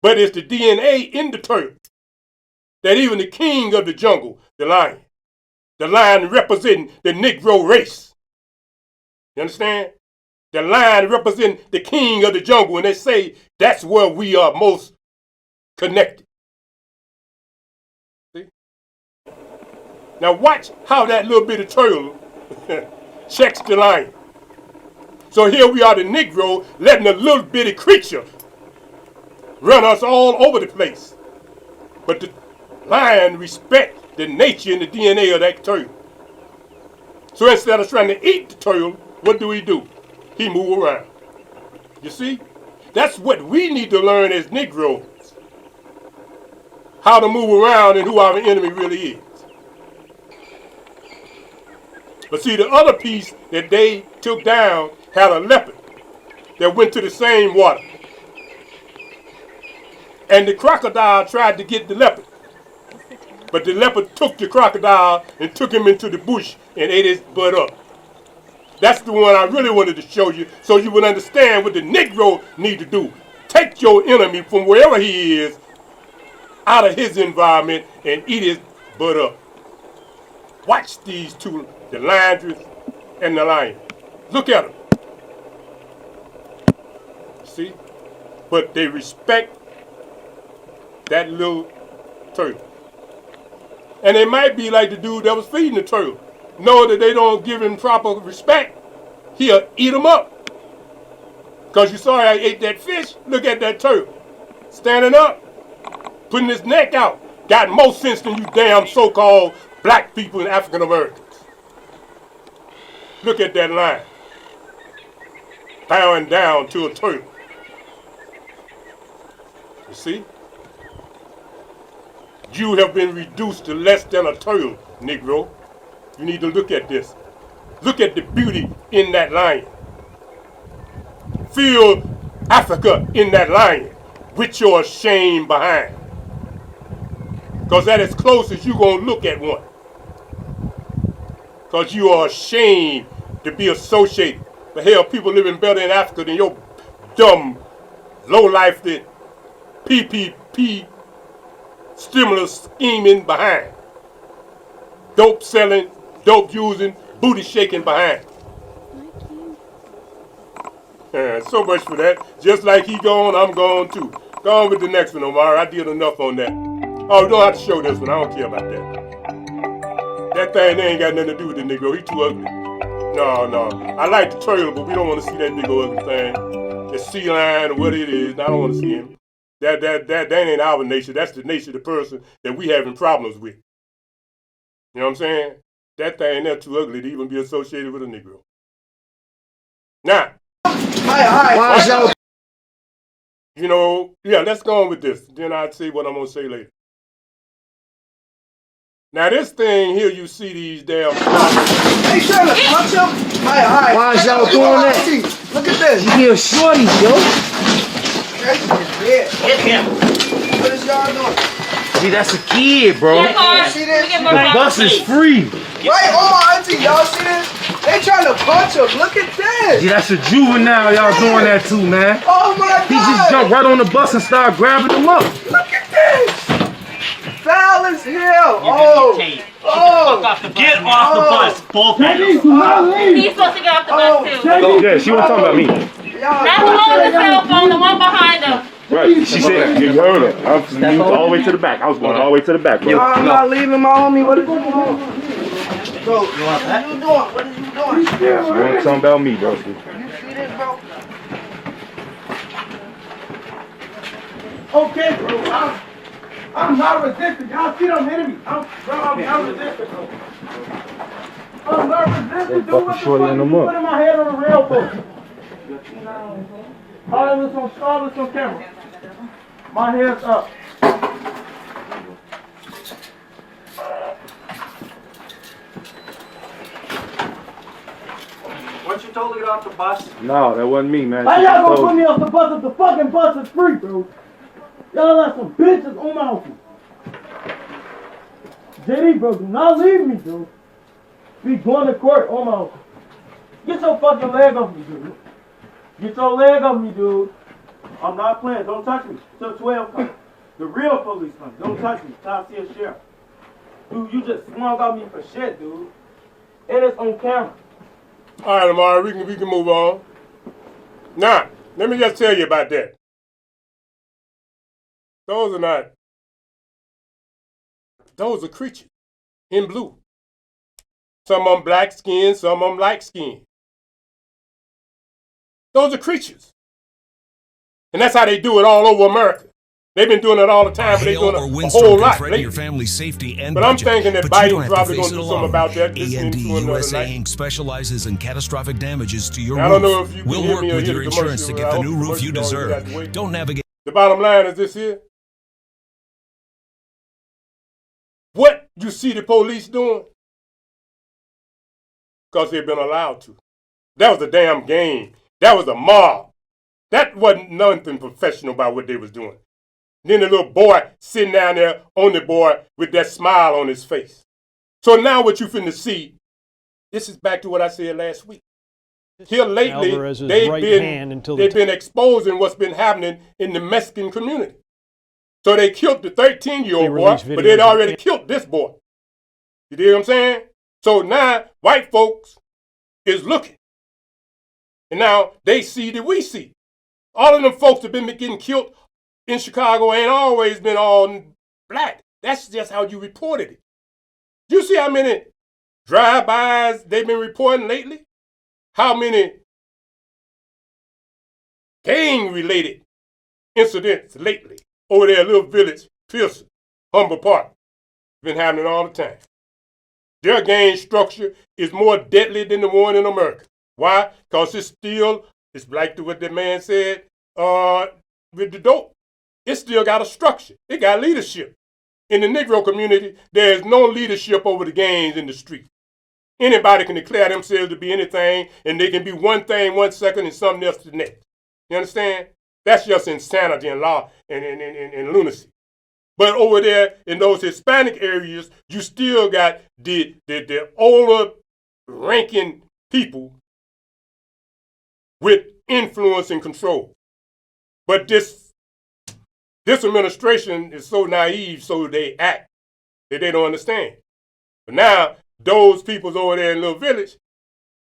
But it's the DNA in the turtle that even the king of the jungle, the lion representing the Negro race. You understand? The lion representing the king of the jungle, and they say that's where we are most connected. See? Now watch how that little bitty turtle checks the lion. So here we are, the Negro, letting a little bitty creature run us all over the place. But the lion respects the nature and the DNA of that turtle. So instead of trying to eat the turtle, what do? He move around. You see? That's what we need to learn as Negroes. How to move around and who our enemy really is. But see, the other piece that they took down had a leopard that went to the same water. And the crocodile tried to get the leopard. But the leopard took the crocodile and took him into the bush and ate his butt up. That's the one I really wanted to show you so you would understand what the Negro need to do. Take your enemy from wherever he is out of his environment and eat his butt up. Watch these two, the lioness and the lion. Look at them. See? But they respect that little turtle. And they might be like the dude that was feeding the turtle. Know that they don't give him proper respect, he'll eat them up. Because you saw how he ate that fish. Look at that turtle. Standing up, putting his neck out. Got more sense than you damn so-called black people and African Americans. Look at that lion. Bowing down to a turtle. You see? You have been reduced to less than a turtle, Negro. You need to look at this. Look at the beauty in that lion. Feel Africa in that lion with your shame behind. Because that's as close as you're going to look at one. Because you are ashamed to be associated. But hell, people living better in Africa than your dumb, low-life PPP stimulus scheming behind. Dope selling, dope using, booty shaking behind. So much for that. Just like he gone, I'm gone too. Go on with the next one, Omar. I did enough on that. Oh, you don't have to show this one. I don't care about that. That thing ain't got nothing to do with the Negro. He too ugly. No. I like the turtle, but we don't want to see that big ugly thing. The sea lion or what it is. I don't want to see him. That ain't our nature. That's the nature of the person that we having problems with. You know what I'm saying? That thing there too ugly to even be associated with a Negro. Now, let's go on with this. Then I'll say what I'm going to say later. Now this thing here, you see these damn. Hey, trying to punch him? All right. Why is y'all doing that? Look at this. You give shorty, yo. Hit him. What is y'all doing? See, that's a kid, bro. See this? The bus is free. Right on my auntie. Y'all see this? They trying to punch him. Look at this. See, that's a juvenile y'all doing that too, man. Oh my God. He just jumped right on the bus and started grabbing him up. Look at this. Foul as hell. Oh. Get off the bus, both of you. He's supposed to get off the bus too. Yeah, she wasn't talking about me. Not the one with the cell phone, the one behind him. Right, she said, you heard her. I was moved all the way to the back. I was going all the way to the back, bro. I'm not leaving my homie. What is going on? Bro, what are you doing? What are you doing? Yeah, she wasn't talking about me, bro. You see this, bro? Okay, bro. I'm not resisting. Y'all see them hitting me. I'm not resisting, bro. I'm not resisting. Dude, what the fuck you putting my head on the rail for? All this on camera. My head's up. Weren't you told to get off the bus? No, that wasn't me, man. How y'all gonna put me off the bus if the fucking bus is free, bro? Y'all are some bitches on my own. JD, bro, do not leave me, dude. Be going to court on my own. Get your fucking leg off me, dude. Get your leg off me, dude. I'm not playing. Don't touch me. Till 12 comes. The real police come. Don't touch me. Time to see a sheriff. Dude, you just swung on me for shit, dude. It is on camera. All right, Amari, we can move on. Now, let me just tell you about that. Those are creatures in blue. Some of them black skin, some of them light skin. Those are creatures. And that's how they do it all over America. They've been doing it all the time, but they're doing it a whole lot lately. Your family's safety and but I'm budget, thinking that but you don't Biden's have to probably face going to it do something alone. about that. A&D USA Inc. specializes in catastrophic damages to your I don't roof. know if you can We'll hear work me or with hear your the commercial, insurance to but get I the hope new the roof you commercial don't deserve. get out the way. Don't navigate. The bottom line is this here. What you see the police doing? Because they've been allowed to. That was a damn game. That was a mob. That wasn't nothing professional about what they was doing. Then the little boy sitting down there on the board with that smile on his face. So now what you finna see, this is back to what I said last week. Here lately, they've been exposing what's been happening in the Mexican community. So they killed the 13-year-old boy, but they'd already killed this boy. You dig what I'm saying? So now white folks is looking. And now they see that we see. All of them folks that been getting killed in Chicago ain't always been all black. That's just how you reported it. You see how many drive-bys they've been reporting lately? How many gang-related incidents lately over there in Little Village, Pearson, Humber Park. Been happening all the time. Their gang structure is more deadly than the one in America. Why? Because it's like what the man said with the dope. It still got a structure. It got leadership. In the Negro community, there is no leadership over the gangs in the street. Anybody can declare themselves to be anything, and they can be one thing 1 second and something else the next. You understand? That's just insanity and law and lunacy. But over there in those Hispanic areas, you still got the older ranking people with influence and control. But this administration is so naive, so they act that they don't understand. But now, those peoples over there in Little Village,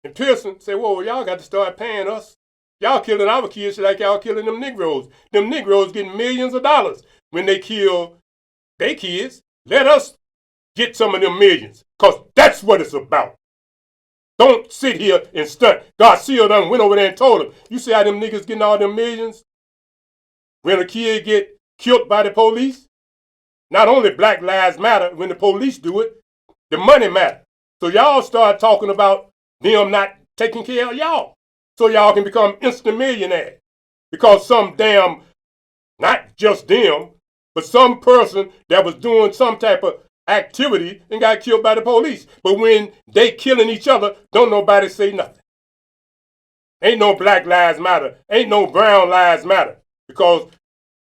in Pearson, say, whoa, y'all got to start paying us. Y'all killing our kids like y'all killing them Negroes. Them Negroes getting millions of dollars when they kill their kids. Let us get some of them millions, because that's what it's about. Don't sit here and stunt. Garcia done went over there and told them, you see how them niggas getting all them millions? When a kid get killed by the police, not only Black Lives Matter, when the police do it, the money matter. So y'all start talking about them not taking care of y'all. So y'all can become instant millionaires. Because some damn, not just them, but some person that was doing some type of activity and got killed by the police. But when they killing each other, don't nobody say nothing. Ain't no Black Lives Matter. Ain't no Brown Lives Matter. Because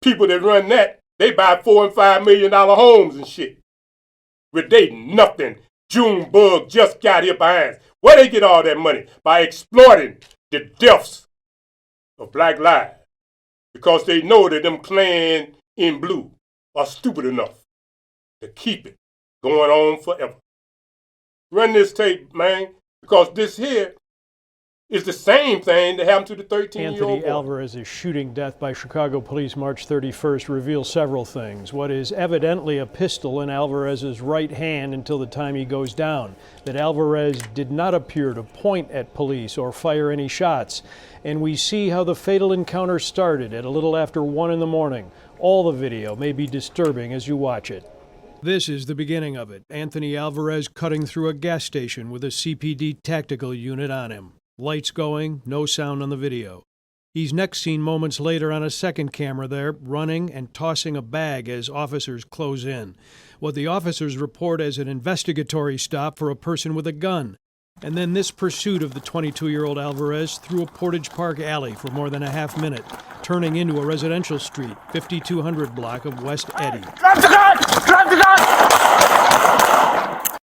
people that run that, they buy $4 and $5 million homes and shit. With they nothing. Junebug just got here behind. Where they get all that money? By exploiting the deaths of black lives. Because they know that them Klan in blue are stupid enough to keep it going on forever. Run this tape, man, because this here is the same thing that happened to the 13-year-old boy. Anthony Alvarez's shooting death by Chicago police March 31st reveals several things. What is evidently a pistol in Alvarez's right hand until the time he goes down. That Alvarez did not appear to point at police or fire any shots. And we see how the fatal encounter started at a little after 1 in the morning. All the video may be disturbing as you watch it. This is the beginning of it. Anthony Alvarez cutting through a gas station with a CPD tactical unit on him. Lights going, no sound on the video. He's next seen moments later on a second camera there, running and tossing a bag as officers close in. What the officers report as an investigatory stop for a person with a gun. And then this pursuit of the 22-year-old Alvarez through a Portage Park alley for more than a half minute, turning into a residential street, 5200 block of West Eddy. Drop the gun! Drop the gun!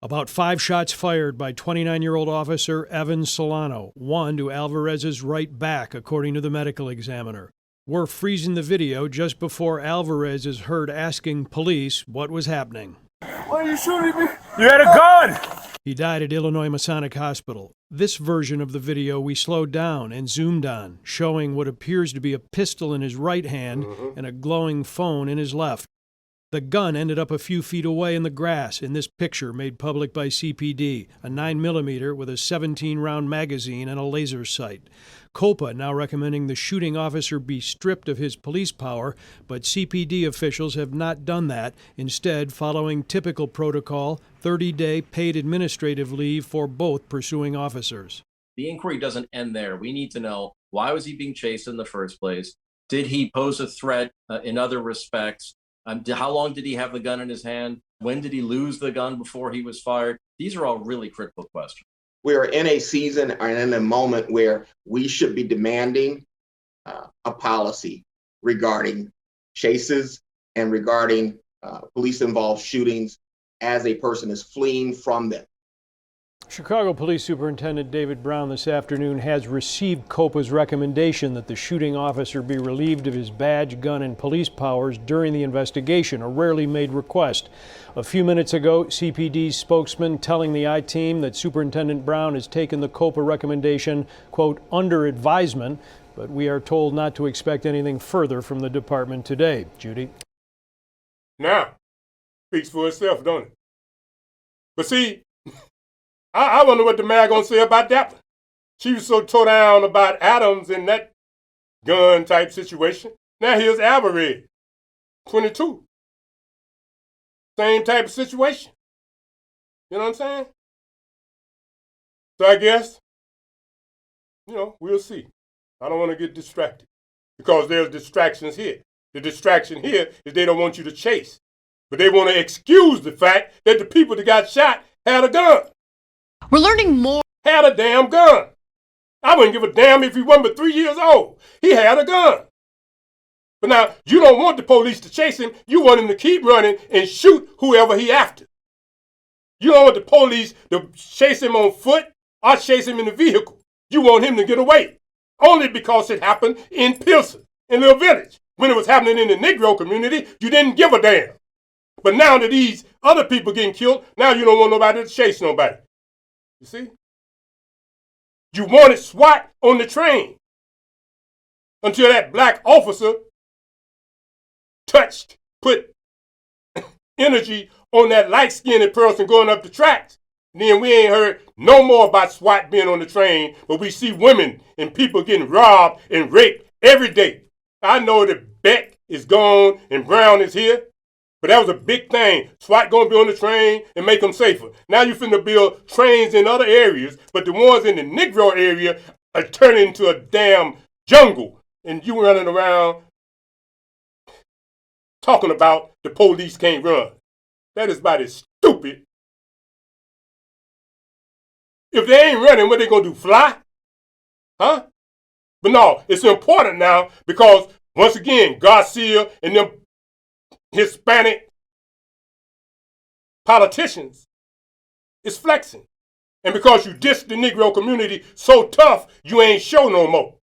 About 5 shots fired by 29-year-old officer Evan Solano, one to Alvarez's right back, according to the medical examiner. We're freezing the video just before Alvarez is heard asking police what was happening. Why are you shooting me? You had a gun! He died at Illinois Masonic Hospital. This version of the video we slowed down and zoomed on, showing what appears to be a pistol in his right hand and a glowing phone in his left. The gun ended up a few feet away in the grass in this picture made public by CPD, a 9mm with a 17-round magazine and a laser sight. COPA now recommending the shooting officer be stripped of his police power, but CPD officials have not done that, instead following typical protocol, 30-day paid administrative leave for both pursuing officers. The inquiry doesn't end there. We need to know, why was he being chased in the first place? Did he pose a threat in other respects? How long did he have the gun in his hand? When did he lose the gun before he was fired? These are all really critical questions. We are in a season and in a moment where we should be demanding a policy regarding chases and regarding police-involved shootings as a person is fleeing from them. Chicago Police Superintendent David Brown this afternoon has received COPA's recommendation that the shooting officer be relieved of his badge, gun, and police powers during the investigation, a rarely made request. A few minutes ago, CPD's spokesman telling the I-Team that Superintendent Brown has taken the COPA recommendation, quote, under advisement, but we are told not to expect anything further from the department today. Judy? Now, speaks for itself, don't it? But see, I wonder what the mayor gonna say about that one. She was so tore down about Adams in that gun type situation. Now here's Alvarez, 22. Same type of situation. You know what I'm saying? So I guess, we'll see. I don't want to get distracted because there's distractions here. The distraction here is they don't want you to chase, but they want to excuse the fact that the people that got shot had a gun. We're learning more. Had a damn gun. I wouldn't give a damn if he wasn't but 3 years old. He had a gun. But now, you don't want the police to chase him. You want him to keep running and shoot whoever he after. You don't want the police to chase him on foot or chase him in the vehicle. You want him to get away. Only because it happened in Pilsen, in Little Village. When it was happening in the Negro community, you didn't give a damn. But now that these other people getting killed, now you don't want nobody to chase nobody. You see? You wanted SWAT on the train until that black officer put energy on that light-skinned person going up the tracks. And then we ain't heard no more about SWAT being on the train, but we see women and people getting robbed and raped every day. I know that Beck is gone and Brown is here. But that was a big thing. SWAT gonna be on the train and make them safer. Now you finna build trains in other areas, but the ones in the Negro area are turning into a damn jungle. And you running around talking about the police can't run. That is about as stupid stupid. If they ain't running, what they gonna do, fly? Huh? But no, it's important now because, once again, Garcia and them Hispanic politicians is flexing. And because you diss the Negro community so tough, you ain't show no more.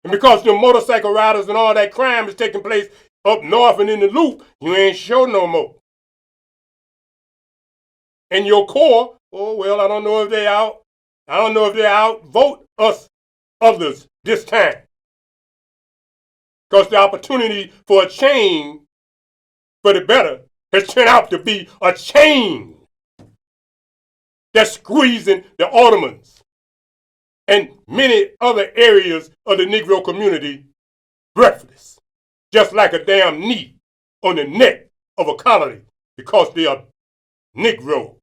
And because the motorcycle riders and all that crime is taking place up north and in the loop, you ain't show no more. And your core, oh, well, I don't know if they outvote us others this time. Because the opportunity for a change for the better has turned out to be a chain that's squeezing the Ottomans and many other areas of the Negro community breathless, just like a damn knee on the neck of a colony because they are Negro.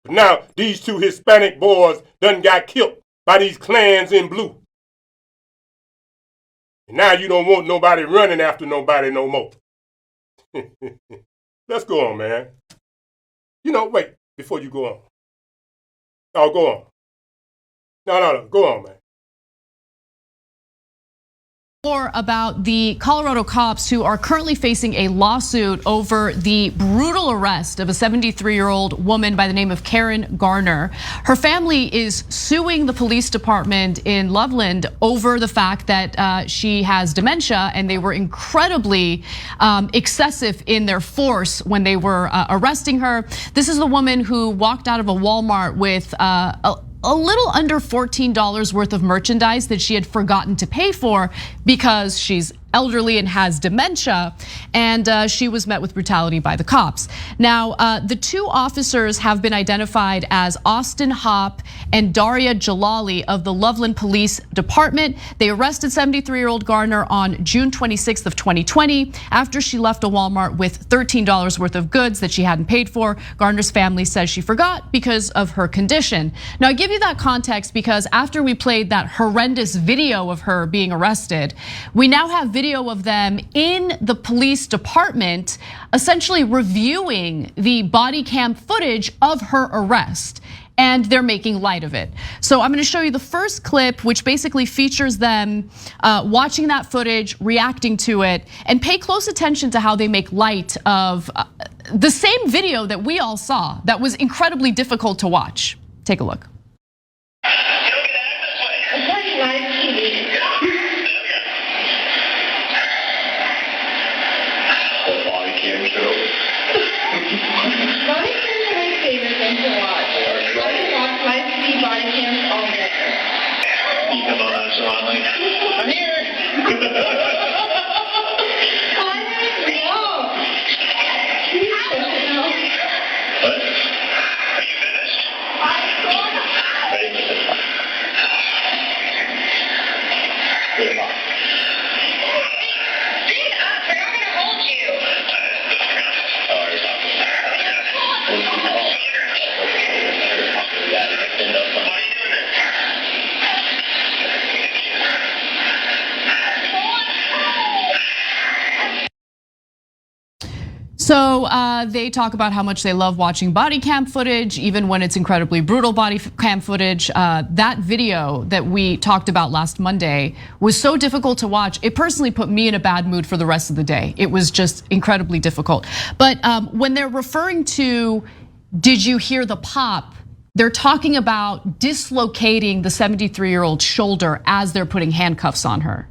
But now these two Hispanic boys done got killed by these clans in blue. And now you don't want nobody running after nobody no more. Let's go on, man. Wait, before you go on. Oh, go on. No, go on, man. More about the Colorado cops who are currently facing a lawsuit over the brutal arrest of a 73-year-old woman by the name of Karen Garner. Her family is suing the police department in Loveland over the fact that she has dementia, and they were incredibly excessive in their force when they were arresting her. This is the woman who walked out of a Walmart with a little under $14 worth of merchandise that she had forgotten to pay for because she's elderly and has dementia, and she was met with brutality by the cops. Now, the two officers have been identified as Austin Hopp and Daria Jalali of the Loveland Police Department. They arrested 73-year-old Garner on June 26th of 2020 after she left a Walmart with $13 worth of goods that she hadn't paid for. Garner's family says she forgot because of her condition. Now, I give you that context because after we played that horrendous video of her being arrested, we now have video of them in the police department essentially reviewing the body cam footage of her arrest, and they're making light of it. So I'm gonna show you the first clip, which basically features them watching that footage, reacting to it, and pay close attention to how they make light of the same video that we all saw that was incredibly difficult to watch. Take a look. I'm here. So they talk about how much they love watching body cam footage, even when it's incredibly brutal body cam footage. That video that we talked about last Monday was so difficult to watch. It personally put me in a bad mood for the rest of the day. It was just incredibly difficult. But when they're referring to, did you hear the pop? They're talking about dislocating the 73-year-old shoulder as they're putting handcuffs on her.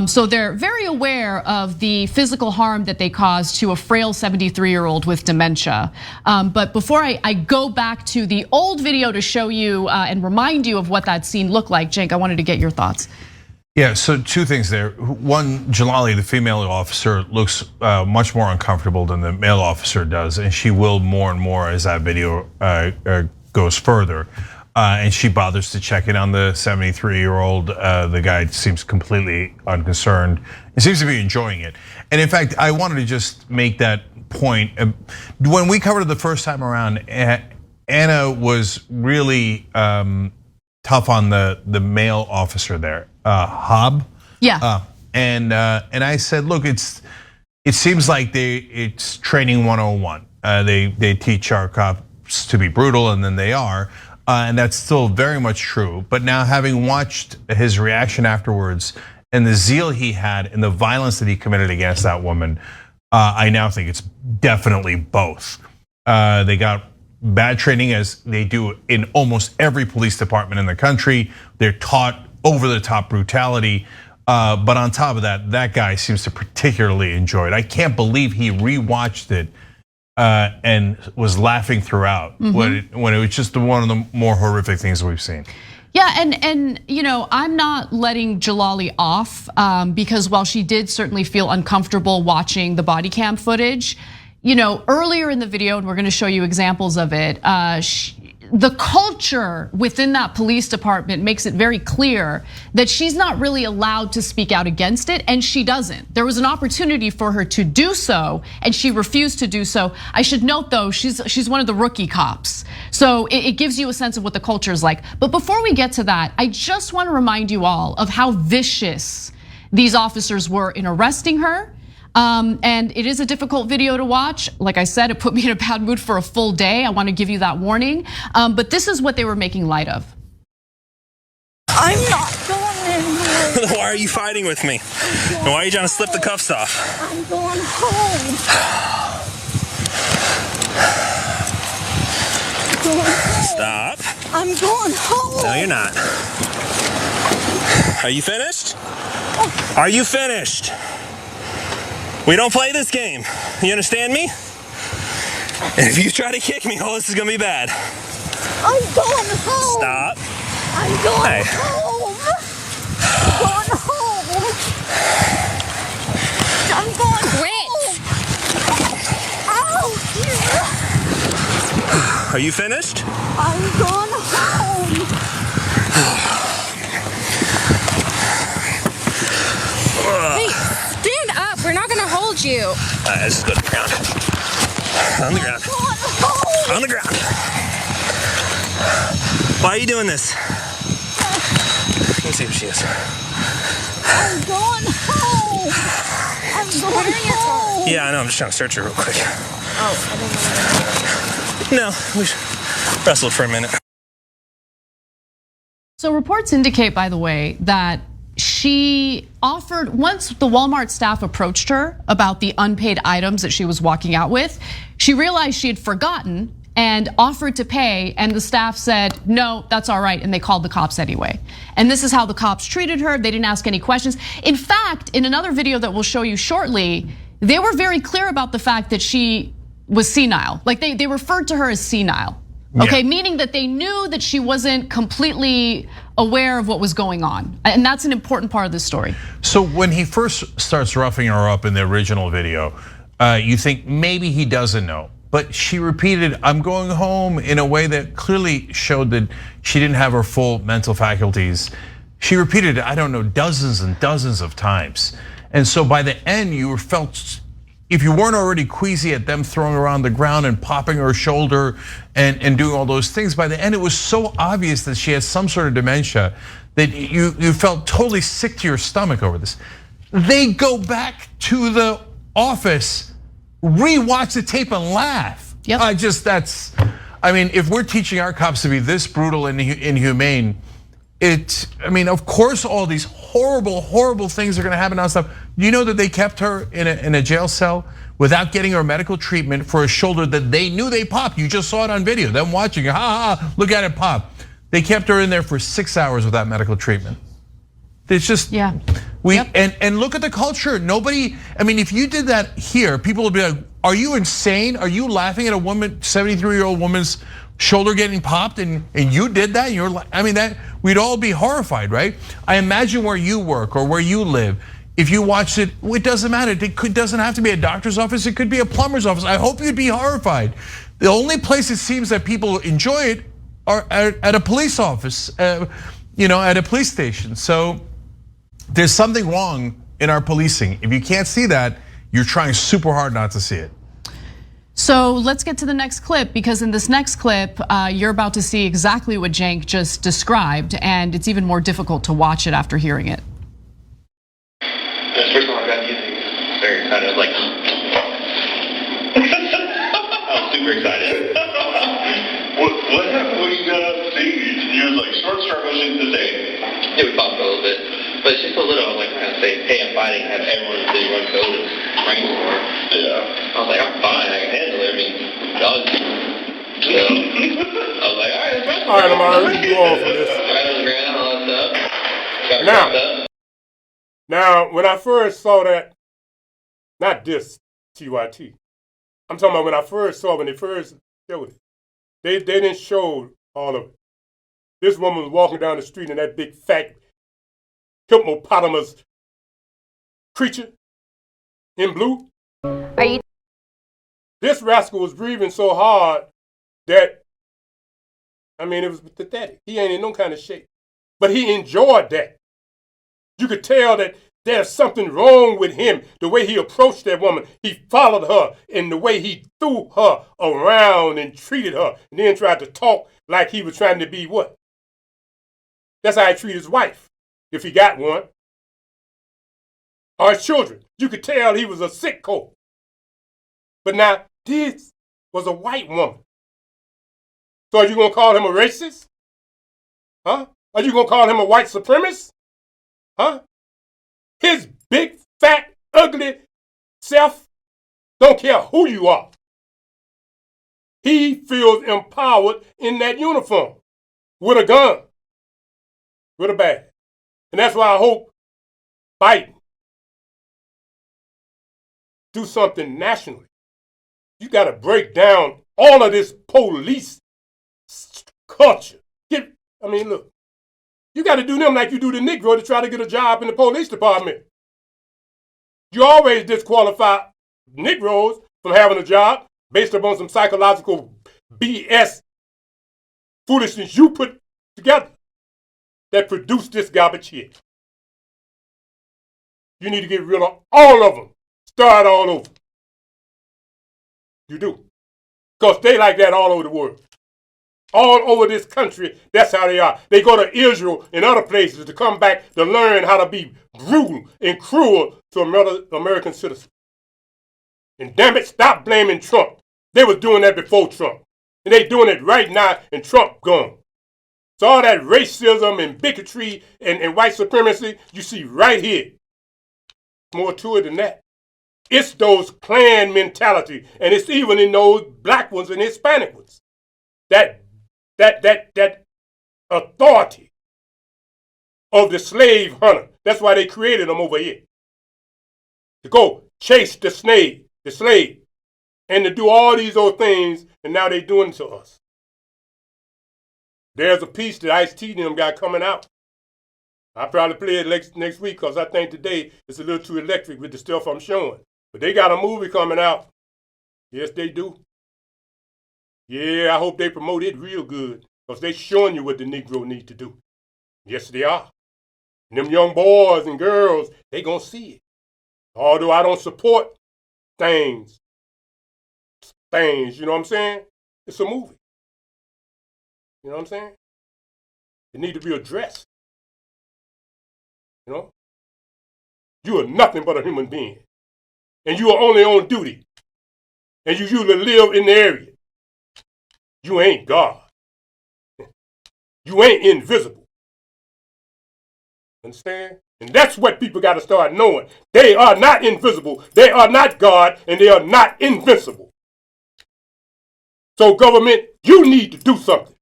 So they're very aware of the physical harm that they cause to a frail 73-year-old with dementia. But before I go back to the old video to show you and remind you of what that scene looked like, Cenk, I wanted to get your thoughts. Yeah, so two things there. One, Jalali, the female officer, looks much more uncomfortable than the male officer does, and she will more and more as that video goes further. And she bothers to check in on the 73-year-old. The guy seems completely unconcerned. He seems to be enjoying it. And in fact, I wanted to just make that point. When we covered it the first time around, Anna was really tough on the male officer there, Hobb. Yeah. And I said, look, it seems like it's training 101. They teach our cops to be brutal, and then they are. And that's still very much true. But now, having watched his reaction afterwards and the zeal he had and the violence that he committed against that woman, I now think it's definitely both. They got bad training, as they do in almost every police department in the country. They're taught over-the-top brutality. But on top of that, that guy seems to particularly enjoy it. I can't believe he rewatched it and was laughing throughout when it was just one of the more horrific things we've seen. Yeah, and I'm not letting Jalali off because while she did certainly feel uncomfortable watching the body cam footage, earlier in the video, and we're going to show you examples of it, the culture within that police department makes it very clear that she's not really allowed to speak out against it, and she doesn't. There was an opportunity for her to do so, and she refused to do so. I should note, though, she's one of the rookie cops, so it gives you a sense of what the culture is like. But before we get to that, I just want to remind you all of how vicious these officers were in arresting her. And it is a difficult video to watch. Like I said, it put me in a bad mood for a full day. I want to give you that warning. But this is what they were making light of. I'm not going anywhere. Why are you fighting with me? And why are you trying to slip the cuffs off? I'm going home. Stop. I'm going home. No, you're not. Are you finished? Are you finished? We don't play this game. You understand me? And if you try to kick me, this is gonna be bad. I'm going home. Stop. I'm going home. I'm going home. I'm going home. Ow. Are you finished? I'm going home. Hey, stand up. We're not gonna hold you. Let's just go to the ground. On the ground. On the ground. Why are you doing this? Let's see who she is. I'm going home. I'm going home. Yeah, I know. I'm just trying to search her real quick. Oh, I didn't know. No, we wrestled for a minute. So reports indicate, by the way, that she offered, once the Walmart staff approached her about the unpaid items that she was walking out with, she realized she had forgotten and offered to pay, and the staff said, no, that's all right, and they called the cops anyway. And this is how the cops treated her. They didn't ask any questions. In fact, in another video that we'll show you shortly, they were very clear about the fact that she was senile. Like they referred to her as senile. Okay, meaning that they knew that she wasn't completely aware of what was going on. And that's an important part of this story. So when he first starts roughing her up in the original video, you think maybe he doesn't know. But she repeated, I'm going home, in a way that clearly showed that she didn't have her full mental faculties. She repeated it, I don't know, dozens and dozens of times. And so by the end, you felt, if you weren't already queasy at them throwing her on the ground and popping her shoulder and doing all those things, by the end it was so obvious that she had some sort of dementia that you felt totally sick to your stomach over this. They go back to the office, rewatch the tape and laugh. Yep. I mean, if we're teaching our cops to be this brutal and inhumane, of course all these horrible, horrible things are gonna happen and stuff. You know that they kept her in a jail cell without getting her medical treatment for a shoulder that they knew they popped. You just saw it on video, them watching, look at it pop. They kept her in there for 6 hours without medical treatment. It's just, and look at the culture. Nobody, if you did that here, people would be like, are you insane? Are you laughing at a woman, 73-year-old woman's shoulder getting popped and you did that? You're like, that we'd all be horrified, right? I imagine where you work or where you live. If you watched it, it doesn't matter. It doesn't have to be a doctor's office. It could be a plumber's office. I hope you'd be horrified. The only place it seems that people enjoy it are at a police office, at a police station. So there's something wrong in our policing. If you can't see that, you're trying super hard not to see it. So let's get to the next clip, because in this next clip, you're about to see exactly what Cenk just described, and it's even more difficult to watch it after hearing it. The first time I got music, very kind of like, oh, What happened when you got off stage? You was like, short start motion to say. Yeah, we talked a little bit. But she's so little, I was like, I'm gonna say, hey, I'm fighting, have everyone in the city run code and train for her. Yeah. I was like, I'm fine, I can handle it. I mean, dogs. You know, I was like, all right, let's All right, Amari, we can go on from this. Right on the ground, all that stuff. Got wrapped up. Now, when I first saw that, not this TYT, I'm talking about when I first saw when they first showed it. They didn't show all of it. This woman was walking down the street and that big fat hippopotamus creature in blue. Are you? This rascal was breathing so hard that, I mean, it was pathetic. He ain't in no kind of shape. But he enjoyed that. You could tell that there's something wrong with him, the way he approached that woman. He followed her and the way he threw her around and treated her and then tried to talk like he was trying to be what? That's how he treated his wife, if he got one. Or his children. You could tell he was a sicko. But now, this was a white woman. So are you going to call him a racist? Huh? Are you going to call him a white supremacist? Huh? His big, fat, ugly self don't care who you are. He feels empowered in that uniform with a gun, with a bag. And that's why I hope Biden do something nationally. You got to break down all of this police culture. Look, you got to do them like you do the Negro to try to get a job in the police department. You always disqualify Negroes from having a job based upon some psychological BS foolishness you put together that produced this garbage here. You need to get rid of all of them. Start all over. You do. Because they like that all over the world. All over this country, that's how they are. They go to Israel and other places to come back to learn how to be brutal and cruel to American citizens. And damn it, stop blaming Trump. They was doing that before Trump. And they doing it right now and Trump gone. So all that racism and bigotry and white supremacy, you see right here. More to it than that. It's those Klan mentality, and it's even in those black ones and Hispanic ones. That authority of the slave hunter. That's why they created them over here. To go chase the slave, and to do all these old things, and now they're doing to us. There's a piece that Ice-T and them got coming out. I'll probably play it next week because I think today it's a little too electric with the stuff I'm showing. But they got a movie coming out. Yes, they do. Yeah, I hope they promote it real good because they showing you what the Negro need to do. Yes, they are. And them young boys and girls, they gonna see it. Although I don't support things, you know what I'm saying? It's a movie. You know what I'm saying? It need to be addressed. You know? You are nothing but a human being. And you are only on duty. And you usually live in the area. You ain't God. You ain't invisible. Understand? And that's what people got to start knowing. They are not invisible. They are not God. And they are not invincible. So government, you need to do something.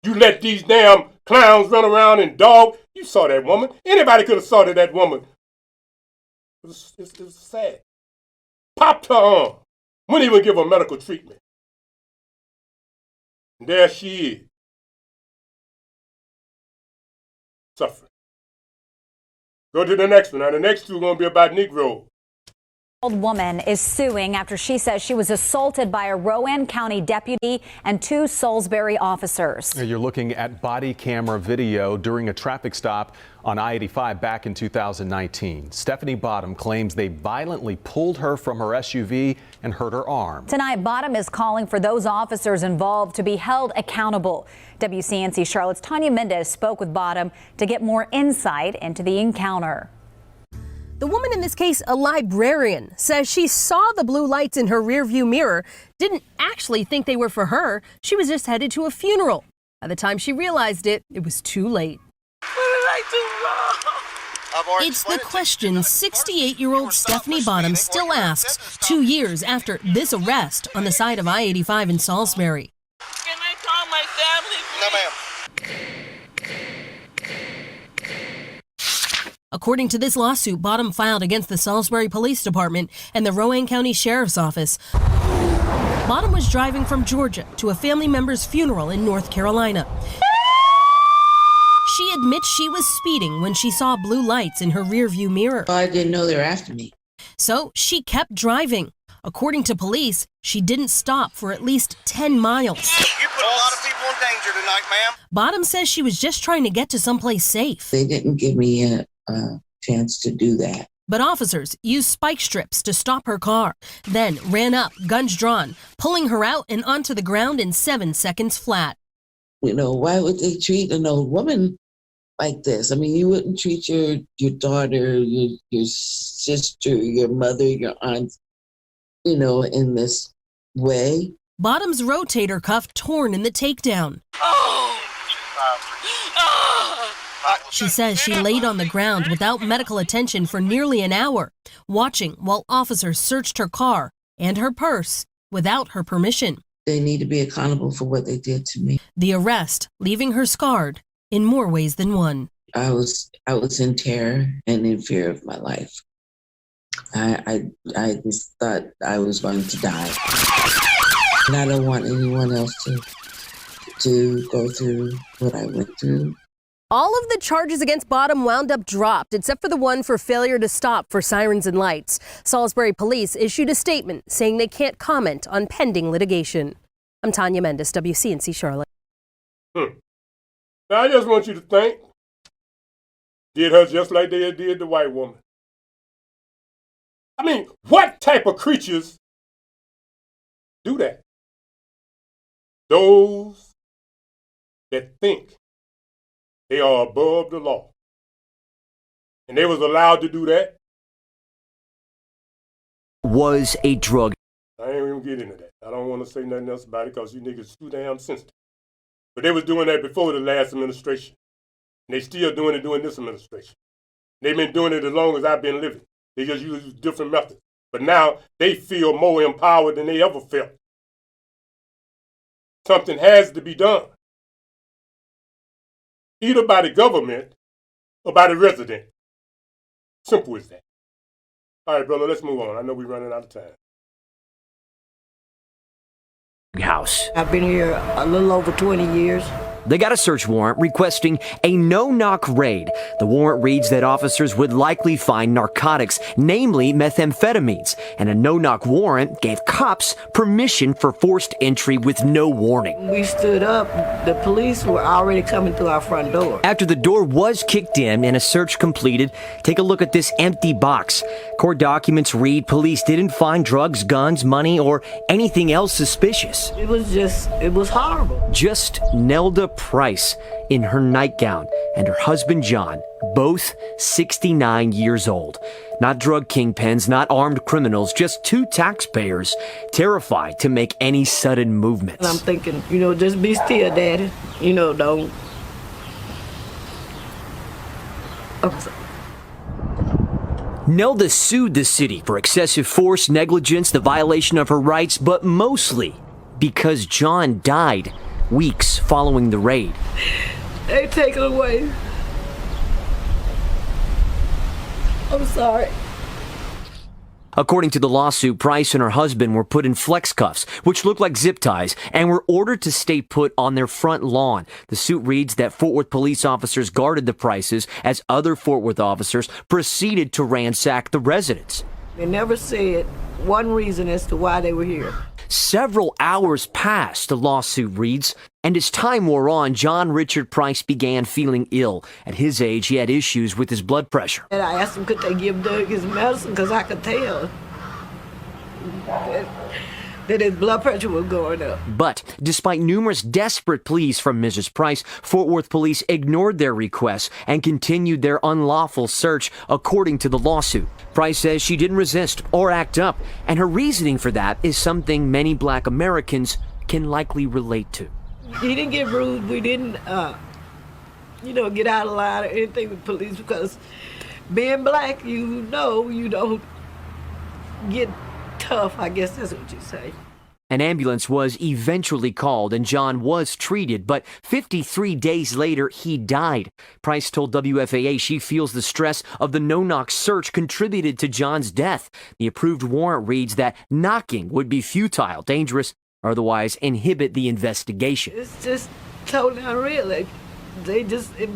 You let these damn clowns run around and dog. You saw that woman. Anybody could have saw that woman. It was sad. Popped her arm. Wouldn't even give her medical treatment. And there she is. Suffering. Go to the next one. Now the next two are going to be about Negro. Old woman is suing after she says she was assaulted by a Rowan County deputy and two Salisbury officers. You're looking at body camera video during a traffic stop on I-85 back in 2019. Stephanie Bottom claims they violently pulled her from her SUV and hurt her arm. Tonight, Bottom is calling for those officers involved to be held accountable. WCNC Charlotte's Tanya Mendez spoke with Bottom to get more insight into the encounter. The woman in this case, a librarian, says she saw the blue lights in her rearview mirror, didn't actually think they were for her. She was just headed to a funeral. By the time she realized it, it was too late. What did I do wrong? It's the question 68-year-old Stephanie Bottom still asks 2 years after this arrest on the side of I-85 in Salisbury. Can I call my family, please? No, ma'am. According to this lawsuit, Bottom filed against the Salisbury Police Department and the Rowan County Sheriff's Office. Bottom was driving from Georgia to a family member's funeral in North Carolina. She admits she was speeding when she saw blue lights in her rearview mirror. I didn't know they were after me. So she kept driving. According to police, she didn't stop for at least 10 miles. You put a lot of people in danger tonight, ma'am. Bottom says she was just trying to get to someplace safe. They didn't give me a chance to do that. But officers used spike strips to stop her car, then ran up, guns drawn, pulling her out and onto the ground in 7 seconds flat. You know, why would they treat an old woman like this? I mean, you wouldn't treat your daughter, your sister, your mother, your aunt, you know, in this way. Bottom's rotator cuff torn in the takedown. She says she laid on the ground without medical attention for nearly an hour, watching while officers searched her car and her purse without her permission. They need to be accountable for what they did to me. The arrest leaving her scarred in more ways than one. I was in terror and in fear of my life. I just thought I was going to die. And I don't want anyone else to go through what I went through. All of the charges against Bottom wound up dropped, except for the one for failure to stop for sirens and lights. Salisbury police issued a statement saying they can't comment on pending litigation. I'm Tanya Mendes, WCNC Charlotte. Now, I just want you to think, did her just like they did the white woman. I mean, what type of creatures do that? Those that think they are above the law. And they was allowed to do that. Was a drug. I ain't even get into that. I don't want to say nothing else about it because you niggas too damn sensitive. But they was doing that before the last administration. And they still doing it during this administration. They've been doing it as long as I've been living. They just use different methods. But now they feel more empowered than they ever felt. Something has to be done. Either by the government or by the resident. Simple as that. All right, brother, let's move on. I know we're running out of time. House. I've been here a little over 20 years. They got a search warrant requesting a no-knock raid. The warrant reads that officers would likely find narcotics, namely methamphetamines, and a no-knock warrant gave cops permission for forced entry with no warning. We stood up, the police were already coming through our front door. After the door was kicked in and a search completed, take a look at this empty box. Court documents read police didn't find drugs, guns, money, or anything else suspicious. It was horrible. Just Nelda Price in her nightgown and her husband John, both 69 years old. Not drug kingpins, not armed criminals, just two taxpayers terrified to make any sudden movements. And I'm thinking, just be still, Daddy. Don't. Nelda sued the city for excessive force, negligence, the violation of her rights, but mostly because John died weeks following the raid. They take it away. I'm sorry. According to the lawsuit, Price and her husband were put in flex cuffs, which look like zip ties, and were ordered to stay put on their front lawn. The suit reads that Fort Worth police officers guarded the Prices as other Fort Worth officers proceeded to ransack the residence. They never said one reason as to why they were here. Several hours passed, the lawsuit reads, and as time wore on, John Richard Price began feeling ill. At his age, he had issues with his blood pressure. And I asked him, could they give Doug his medicine, because I could tell. that his blood pressure was going up. But despite numerous desperate pleas from Mrs. Price, Fort Worth police ignored their requests and continued their unlawful search, according to the lawsuit. Price says she didn't resist or act up, and her reasoning for that is something many Black Americans can likely relate to. He didn't get bruised. We didn't, get out of line or anything with police because being Black, you don't get tough. I guess that's what you say. An ambulance was eventually called and John was treated, but 53 days later, he died. Price told WFAA she feels the stress of the no-knock search contributed to John's death. The approved warrant reads that knocking would be futile, dangerous, or otherwise inhibit the investigation. It's just totally unreal. It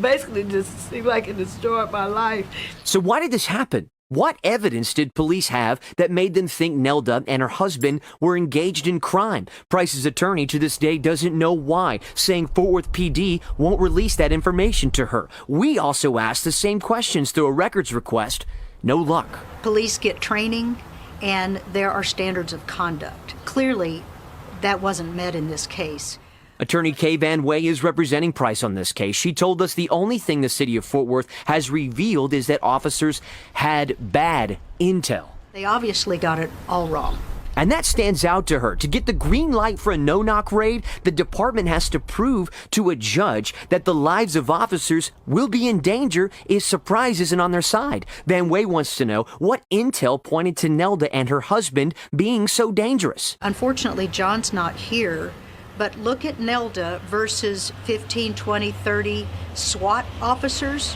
basically just seemed like it destroyed my life. So why did this happen? What evidence did police have that made them think Nelda and her husband were engaged in crime? Price's attorney to this day doesn't know why, saying Fort Worth PD won't release that information to her. We also asked the same questions through a records request. No luck. Police get training and there are standards of conduct. Clearly, that wasn't met in this case. Attorney Kay Van Way is representing Price on this case. She told us the only thing the city of Fort Worth has revealed is that officers had bad intel. They obviously got it all wrong. And that stands out to her. To get the green light for a no-knock raid, the department has to prove to a judge that the lives of officers will be in danger if surprise isn't on their side. Van Way wants to know what intel pointed to Nelda and her husband being so dangerous. Unfortunately, John's not here. But look at Nelda versus 15, 20, 30 SWAT officers.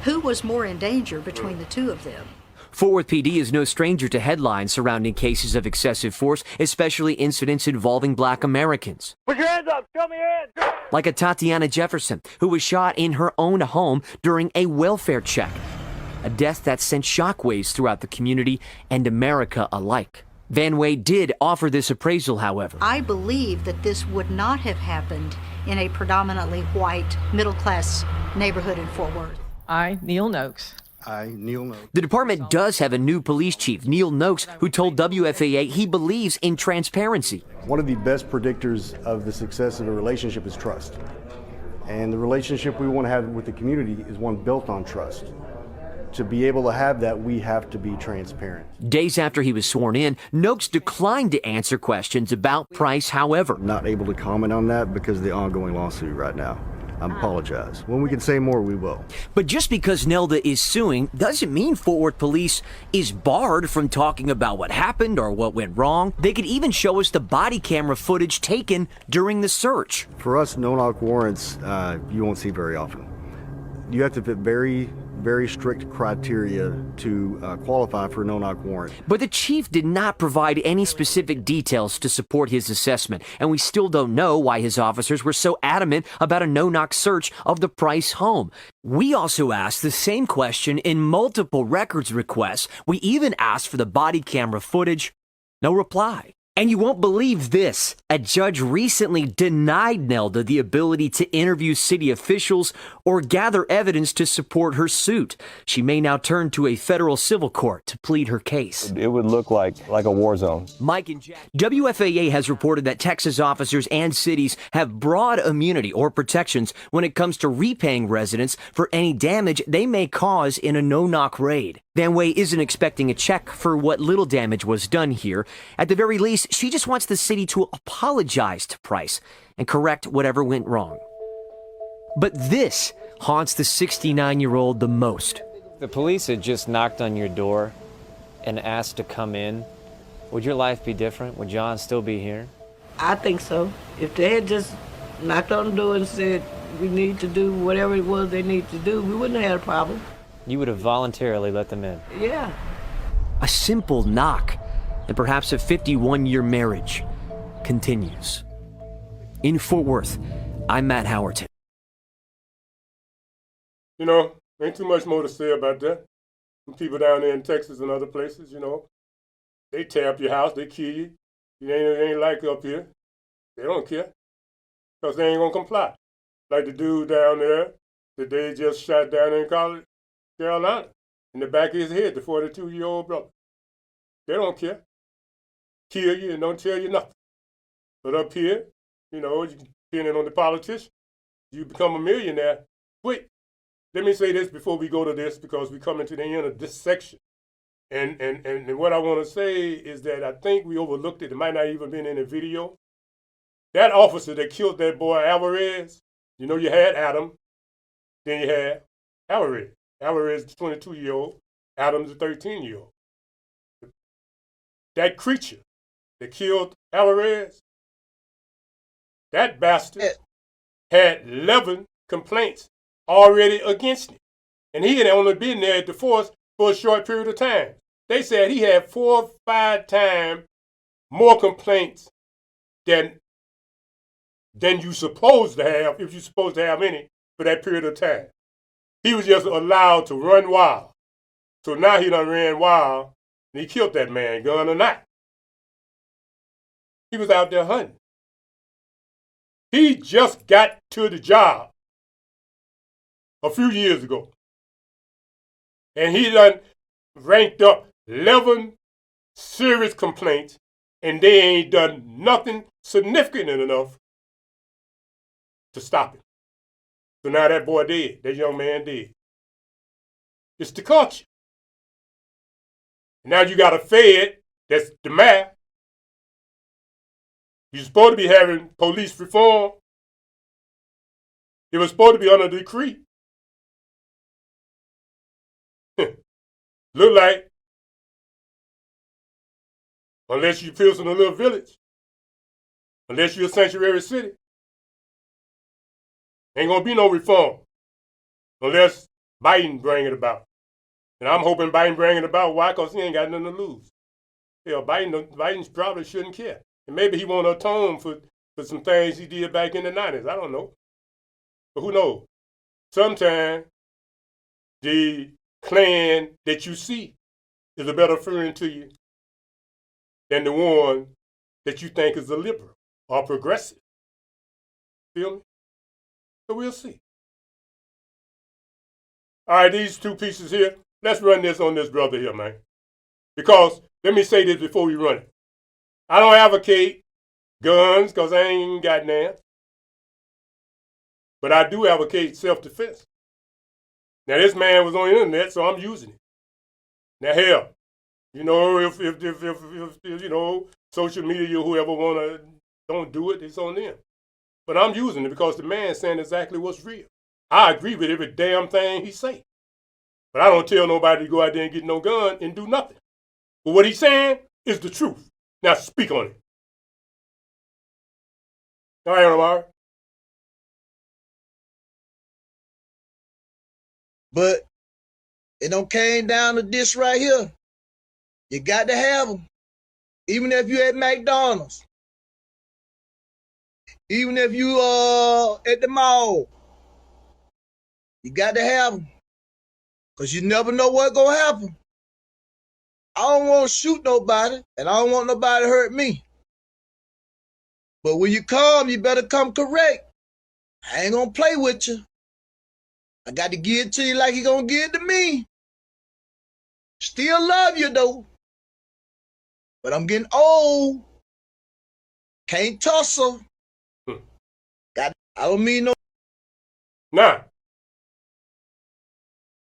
Who was more in danger between the two of them? Fort Worth PD is no stranger to headlines surrounding cases of excessive force, especially incidents involving Black Americans. Put your hands up! Show me your hands! Like a Tatiana Jefferson, who was shot in her own home during a welfare check. A death that sent shockwaves throughout the community and America alike. Van Way did offer this appraisal, however. I believe that this would not have happened in a predominantly white, middle-class neighborhood in Fort Worth. I, Neil Noakes. I, Neil Noakes. The department does have a new police chief, Neil Noakes, who told WFAA he believes in transparency. One of the best predictors of the success of a relationship is trust. And the relationship we want to have with the community is one built on trust. To be able to have that, we have to be transparent. Days after he was sworn in, Noakes declined to answer questions about Price, however. Not able to comment on that because of the ongoing lawsuit right now. I apologize. When we can say more, we will. But just because Nelda is suing doesn't mean Fort Worth police is barred from talking about what happened or what went wrong. They could even show us the body camera footage taken during the search. For us, no-knock warrants, you won't see very often. You have to fit very strict criteria to qualify for a no-knock warrant. But the chief did not provide any specific details to support his assessment, and we still don't know why his officers were so adamant about a no-knock search of the Price home. We also asked the same question in multiple records requests. We even asked for the body camera footage. No reply. And you won't believe this. A judge recently denied Nelda the ability to interview city officials or gather evidence to support her suit. She may now turn to a federal civil court to plead her case. It would look like a war zone. Mike and Jack. WFAA has reported that Texas officers and cities have broad immunity or protections when it comes to repaying residents for any damage they may cause in a no-knock raid. Van Way isn't expecting a check for what little damage was done here. At the very least, she just wants the city to apologize to Price and correct whatever went wrong. But this haunts the 69-year-old the most. The police had just knocked on your door and asked to come in. Would your life be different? Would John still be here? I think so. If they had just knocked on the door and said, we need to do whatever it was they need to do, we wouldn't have had a problem. You would have voluntarily let them in? Yeah. A simple knock, and perhaps a 51-year marriage continues. In Fort Worth, I'm Matt Howerton. You know, ain't too much more to say about that. Some people down there in Texas and other places, you know, they tear up your house, they kill you. It ain't like up here. They don't care, because they ain't gonna comply. Like the dude down there that they just shot down in Carolina, in the back of his head, the 42-year-old brother. They don't care. kill you and don't tell you nothing. But up here, you know, depending on the politician, you become a millionaire quick. Let me say this before we go to this, because we're coming to the end of this section. And what I want to say is that I think we overlooked it. It might not even been in the video. That officer that killed that boy Alvarez, you know, you had Adam, then you had Alvarez. Alvarez is a 22-year-old, Adam's a 13-year-old. That creature that killed Alvarez, that bastard had 11 complaints already against him. And he had only been there at the force for a short period of time. They said he had 4 or 5 times more complaints than you're supposed to have, if you're supposed to have any, for that period of time. He was just allowed to run wild. So now he done ran wild, and he killed that man, gun or not. He was out there hunting. He just got to the job a few years ago. And he done ranked up 11 serious complaints, and they ain't done nothing significant enough to stop him. So now that boy dead, that young man dead. It's the culture. Now you got a Fed that's the math. You're supposed to be having police reform. It was supposed to be under decree. Look like, unless you feel in a little village, unless you're a sanctuary city, ain't gonna be no reform unless Biden bring it about. And I'm hoping Biden bring it about. Why? Because he ain't got nothing to lose. Hell, Biden probably shouldn't care. And maybe he won't atone for some things he did back in the 90s. I don't know. But who knows? Sometimes the Klan that you see is a better friend to you than the one that you think is a liberal or progressive. Feel me? So we'll see. All right, these two pieces here, let's run this on this brother here, man. Because, let me say this before we run it. I don't advocate guns because I ain't got none. But I do advocate self-defense. Now, this man was on the internet, so I'm using it. Now, hell, you know, if you know, social media or whoever don't do it, it's on them. But I'm using it because the man's saying exactly what's real. I agree with every damn thing he say. But I don't tell nobody to go out there and get no gun and do nothing. But what he's saying is the truth. Now speak on it. All right, Omar. But it don't came down to this right here. You got to have them. Even if you at McDonald's. Even if you at the mall. You got to have them. Because you never know what's going to happen. I don't want to shoot nobody, and I don't want nobody to hurt me. But when you come, you better come correct. I ain't going to play with you. I got to give it to you like you going to give it to me. Still love you, though. But I'm getting old. Can't tussle. I don't mean no. Nah.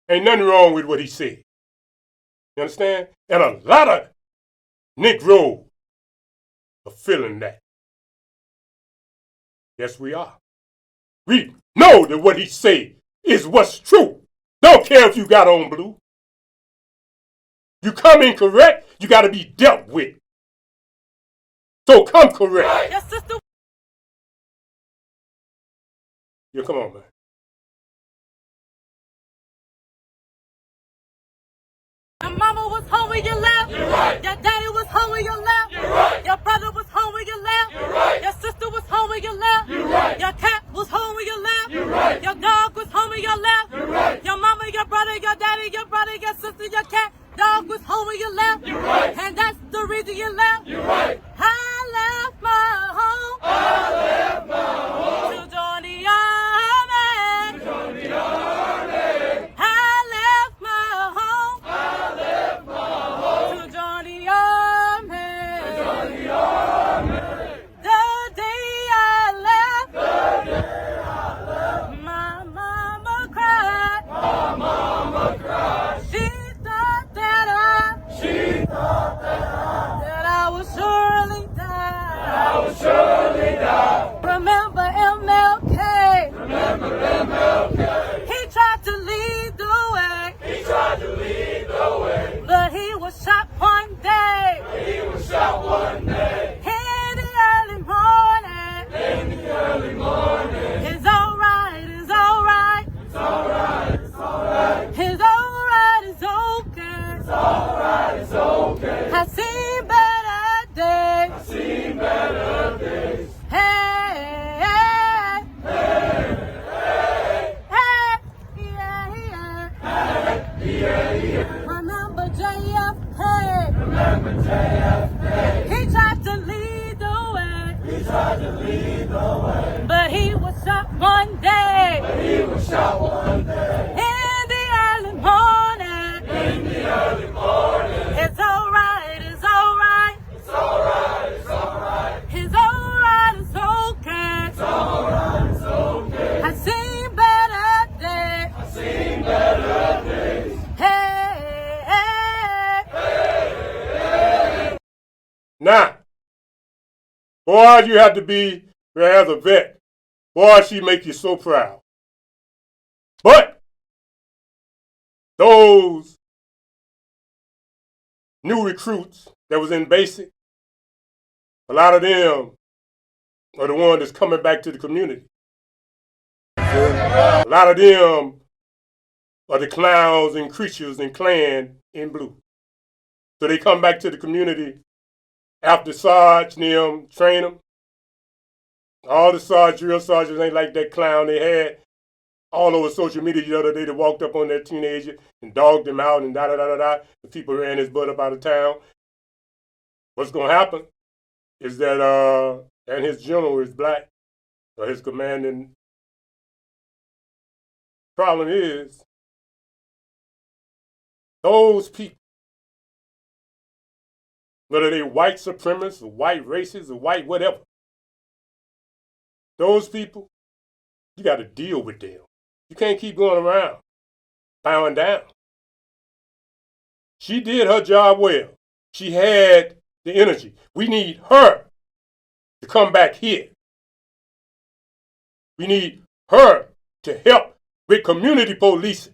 Ain't nothing wrong with what he said. You understand? And a lot of Negroes are feeling that. Yes, we are. We know that what he said is what's true. Don't care if you got on blue. You come incorrect, you got to be dealt with. So come correct. Yes, sister. Yeah, come on, man. Your mama was home when you left. You're right. Your daddy was home when you left. You're right. Your brother was home when you left. You're right. Your sister was home when you left. You're right. Your cat was home when you left. You're right. Your dog was home when you left. You're right. Your mama, your brother, your daddy, your brother, your sister, your cat, dog was home when you left. You're right. And that's the reason you left. You're right. I left my home. I left my home. To join the army. To join the army. I left my home. I left my home. To join the army. To join the I seen better days. I seen better days. Hey, hey, hey, hey, yeah, yeah. Hey, yeah, yeah. Remember JF, hey. Remember JF, hey. He tried to lead the way. He tried to lead the way. But he was shot one day. But he was shot one day. In the early morning. In the early morning. It's alright, it's alright. It's alright, it's alright. It's alright, it's okay. It's alright, it's okay. I seen better days. I seen better days. Hey, hey, hey, hey. Now, boy, you have to be, as a vet, boy, she make you so proud. But those new recruits that was in basic, a lot of them are the ones that's coming back to the community. A lot of them are the clowns and creatures and clan in blue. So they come back to the community after Sarge and them train them. All the drill sergeants ain't like that clown they had all over social media the other day that walked up on that teenager and dogged him out and da-da-da-da-da. The people ran his butt up out of town. What's going to happen is that, and his general is black, or his commanding. Problem is, those people, whether they white supremacists or white racists or white whatever, those people, you got to deal with them. You can't keep going around bowing down. She did her job well. She had the energy. We need her to come back here. We need her to help with community policing.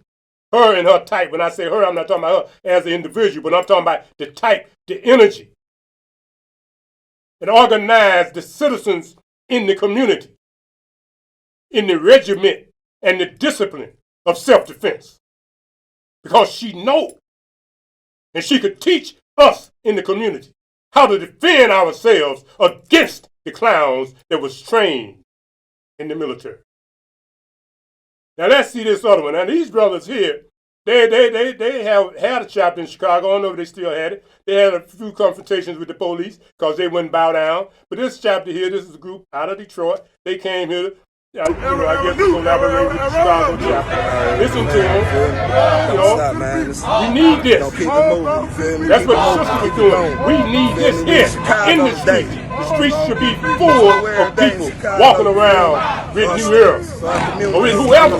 Her and her type. When I say her, I'm not talking about her as an individual, but I'm talking about the type, the energy. And organize the citizens in the community, in the regiment and the discipline of self-defense. Because she knows, and she could teach us in the community how to defend ourselves against the clowns that was trained in the military. Now let's see this other one. Now these brothers here, they have had a chapter in Chicago. I don't know if they still had it. They had a few confrontations with the police because they wouldn't bow down. But this chapter here, this is a group out of Detroit. They came here, I guess to collaborate with the Chicago chapter. Listen to them. We need this. That's what the sister was doing. We need this here in the streets. The streets should be full of people walking around with New Era or with whoever.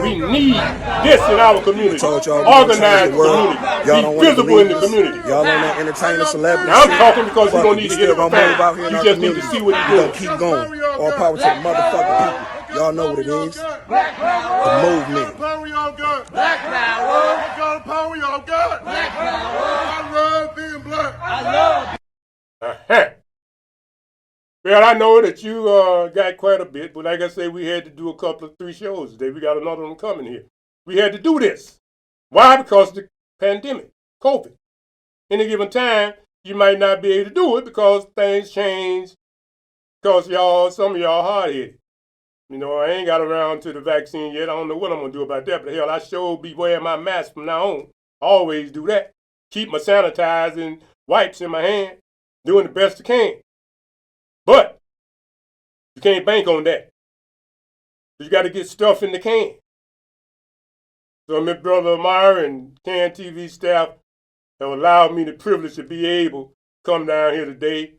We need this in our community. Organize the community. Be visible in the community. Y'all want to entertain a celebrity? Now I'm talking because you don't need to get a fan. You just need to see what he's doing. Keep going. All power to the motherfucking people. Y'all know what it is. The movement. Black power. What kind of power y'all got? Black power. I love being black. I love. Well, I know that you got quite a bit, but like I say, we had to do a couple of 3 shows today. We got another one coming here. We had to do this. Why? Because of the pandemic, COVID. Any given time, you might not be able to do it because things change. Because some of y'all hard-headed. You know, I ain't got around to the vaccine yet. I don't know what I'm going to do about that. But hell, I sure be wearing my mask from now on. I always do that. Keep my sanitizing wipes in my hand. Doing the best I can. But you can't bank on that. You got to get stuff in the can. So my brother Amir and CAN TV staff have allowed me the privilege to be able to come down here today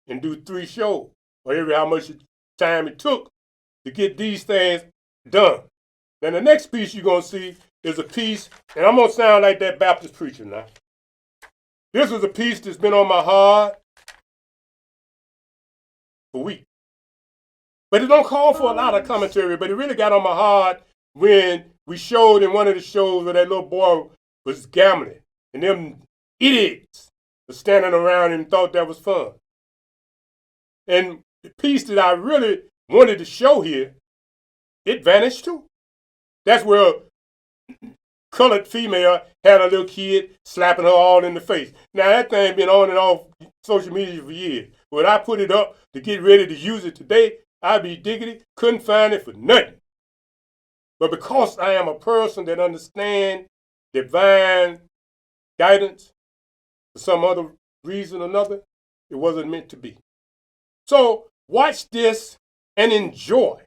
and do 3 shows. Or every how much time it took to get these things done. Then the next piece you're going to see is a piece, and I'm going to sound like that Baptist preacher now. This was a piece that's been on my heart for weeks. But it don't call for a lot of commentary, but it really got on my heart when we showed in one of the shows where that little boy was gambling, and them idiots were standing around and thought that was fun. And the piece that I really wanted to show here, it vanished too. That's where colored female had a little kid slapping her all in the face. Now that thing been on and off social media for years. When I put it up to get ready to use it today, I'd be diggity, couldn't find it for nothing. But because I am a person that understands divine guidance for some other reason or another, it wasn't meant to be. So watch this and enjoy,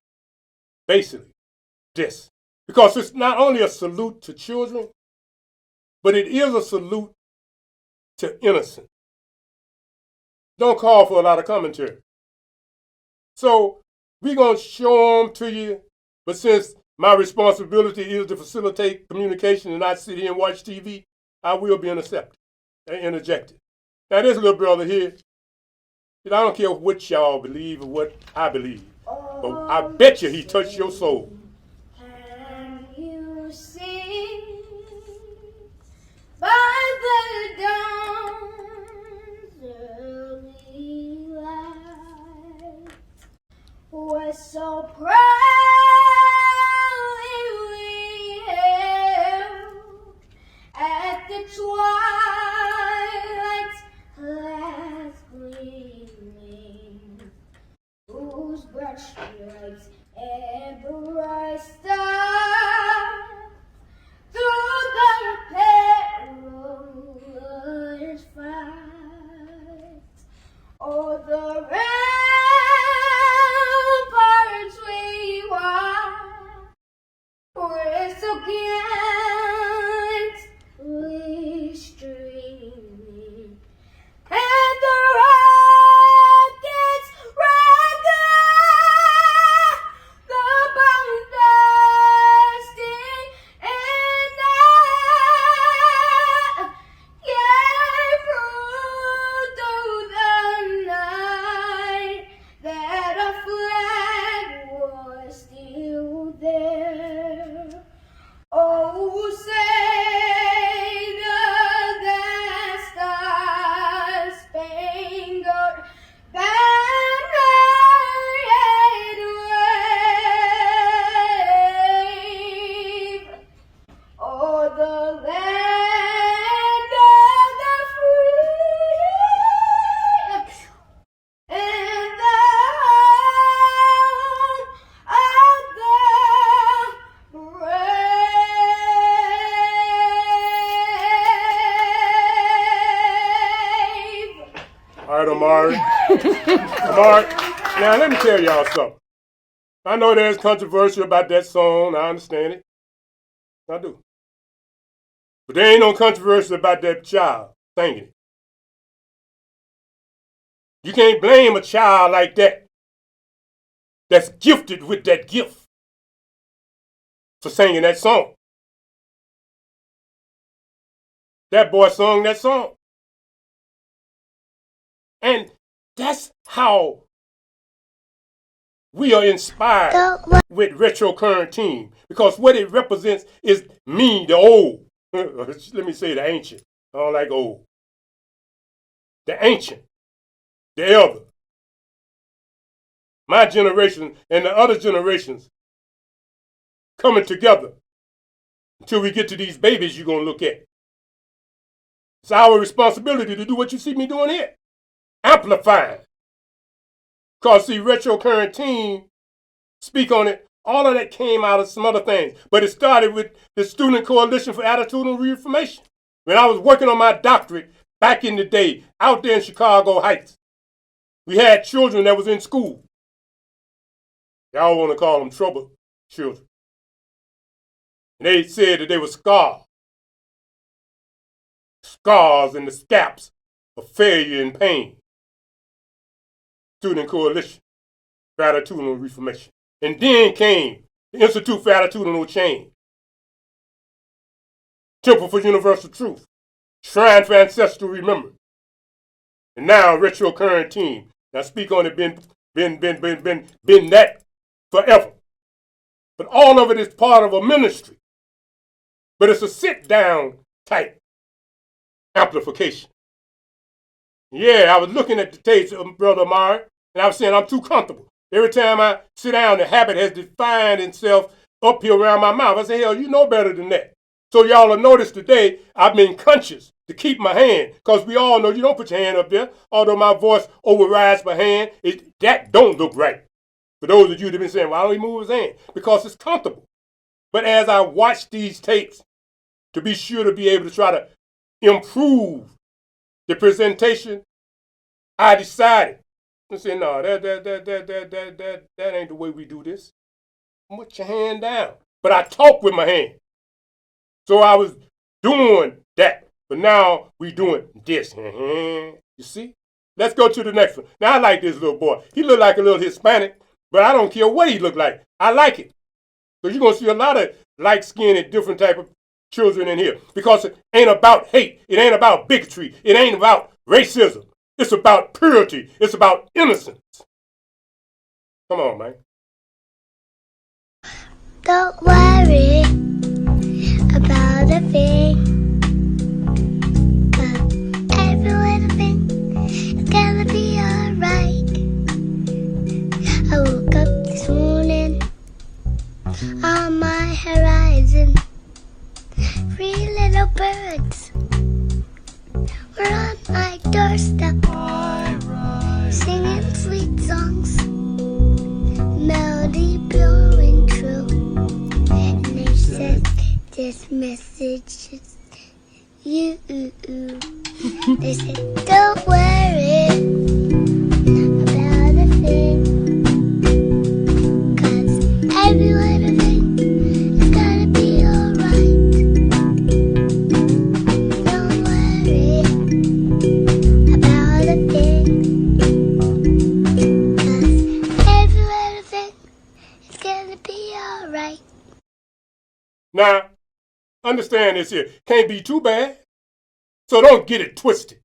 basically, this. Because it's not only a salute to children, but it is a salute to innocence. Don't call for a lot of commentary. So we're going to show them to you, but since my responsibility is to facilitate communication and not sit here and watch TV, I will be intercepted and interjected. Now this little brother here, I don't care what y'all believe or what I believe, but I bet you he touched your soul. Can you see by the dawn's early light, we're so proudly we hailed at the twilight's last gleaming, whose broad stripes and bright star through the perilous fight, o'er the ramparts we watch, we're so gallantly streaming, and the rockets record the bomb dusting and yet through the night that our flag was still there. Oh, say does that star-spangled banner yet wave o'er the land of the free and the home of the brave. All right, Amari. Amari, now let me tell y'all something. I know there's controversy about that song. I understand it. I do. But there ain't no controversy about that child singing it. You can't blame a child like that that's gifted with that gift for singing that song. That boy sung that song. And that's how we are inspired with Retro Current Team, because what it represents is me, the old. Let me say the ancient. I don't like old. The ancient, the elder. My generation and the other generations coming together until we get to these babies you're going to look at. It's our responsibility to do what you see me doing here. Amplifying. Because see, Retro Current Team, speak on it, all of that came out of some other things. But it started with the Student Coalition for Attitudinal Reformation. When I was working on my doctorate back in the day, out there in Chicago Heights, we had children that was in school. Y'all want to call them trouble children. And they said that they were scars. Scars in the scalps of failure and pain. Student Coalition for Attitudinal Reformation. And then came the Institute for Attitudinal Change, Temple for Universal Truth, Shrine for Ancestral Remembrance, and now Retro Current Team. Now speak on it, been that forever. But all of it is part of a ministry. But it's a sit-down type amplification. Yeah, I was looking at the tapes of Brother Amari, and I was saying I'm too comfortable. Every time I sit down, the habit has defined itself up here around my mouth. I say, hell, you know better than that. So y'all will notice today I've been conscious to keep my hand, because we all know you don't put your hand up there. Although my voice overrides my hand, that don't look right. For those of you that have been saying, why don't he move his hand? Because it's comfortable. But as I watch these tapes, to be sure to be able to try to improve the presentation, I decided to say, no, that ain't the way we do this. Put your hand down. But I talk with my hand. So I was doing that. But now we doing this. You see? Let's go to the next one. Now I like this little boy. He look like a little Hispanic, but I don't care what he look like. I like it. So you're going to see a lot of light-skinned and different type of children in here. Because it ain't about hate. It ain't about bigotry. It ain't about racism. It's about purity. It's about innocence. Come on, man. Don't worry about a thing. 'Cause every little thing is gonna be alright. I woke up this morning on my horizon. 3 little birds were on my doorstep, singing sweet songs, melody blowing true. And they said, this message is you. They said, don't worry about a thing, 'cause every little thing is gonna be alright. Don't worry about a thing, 'cause every little thing is gonna be alright. Now, understand this here. Can't be too bad. So don't get it twisted.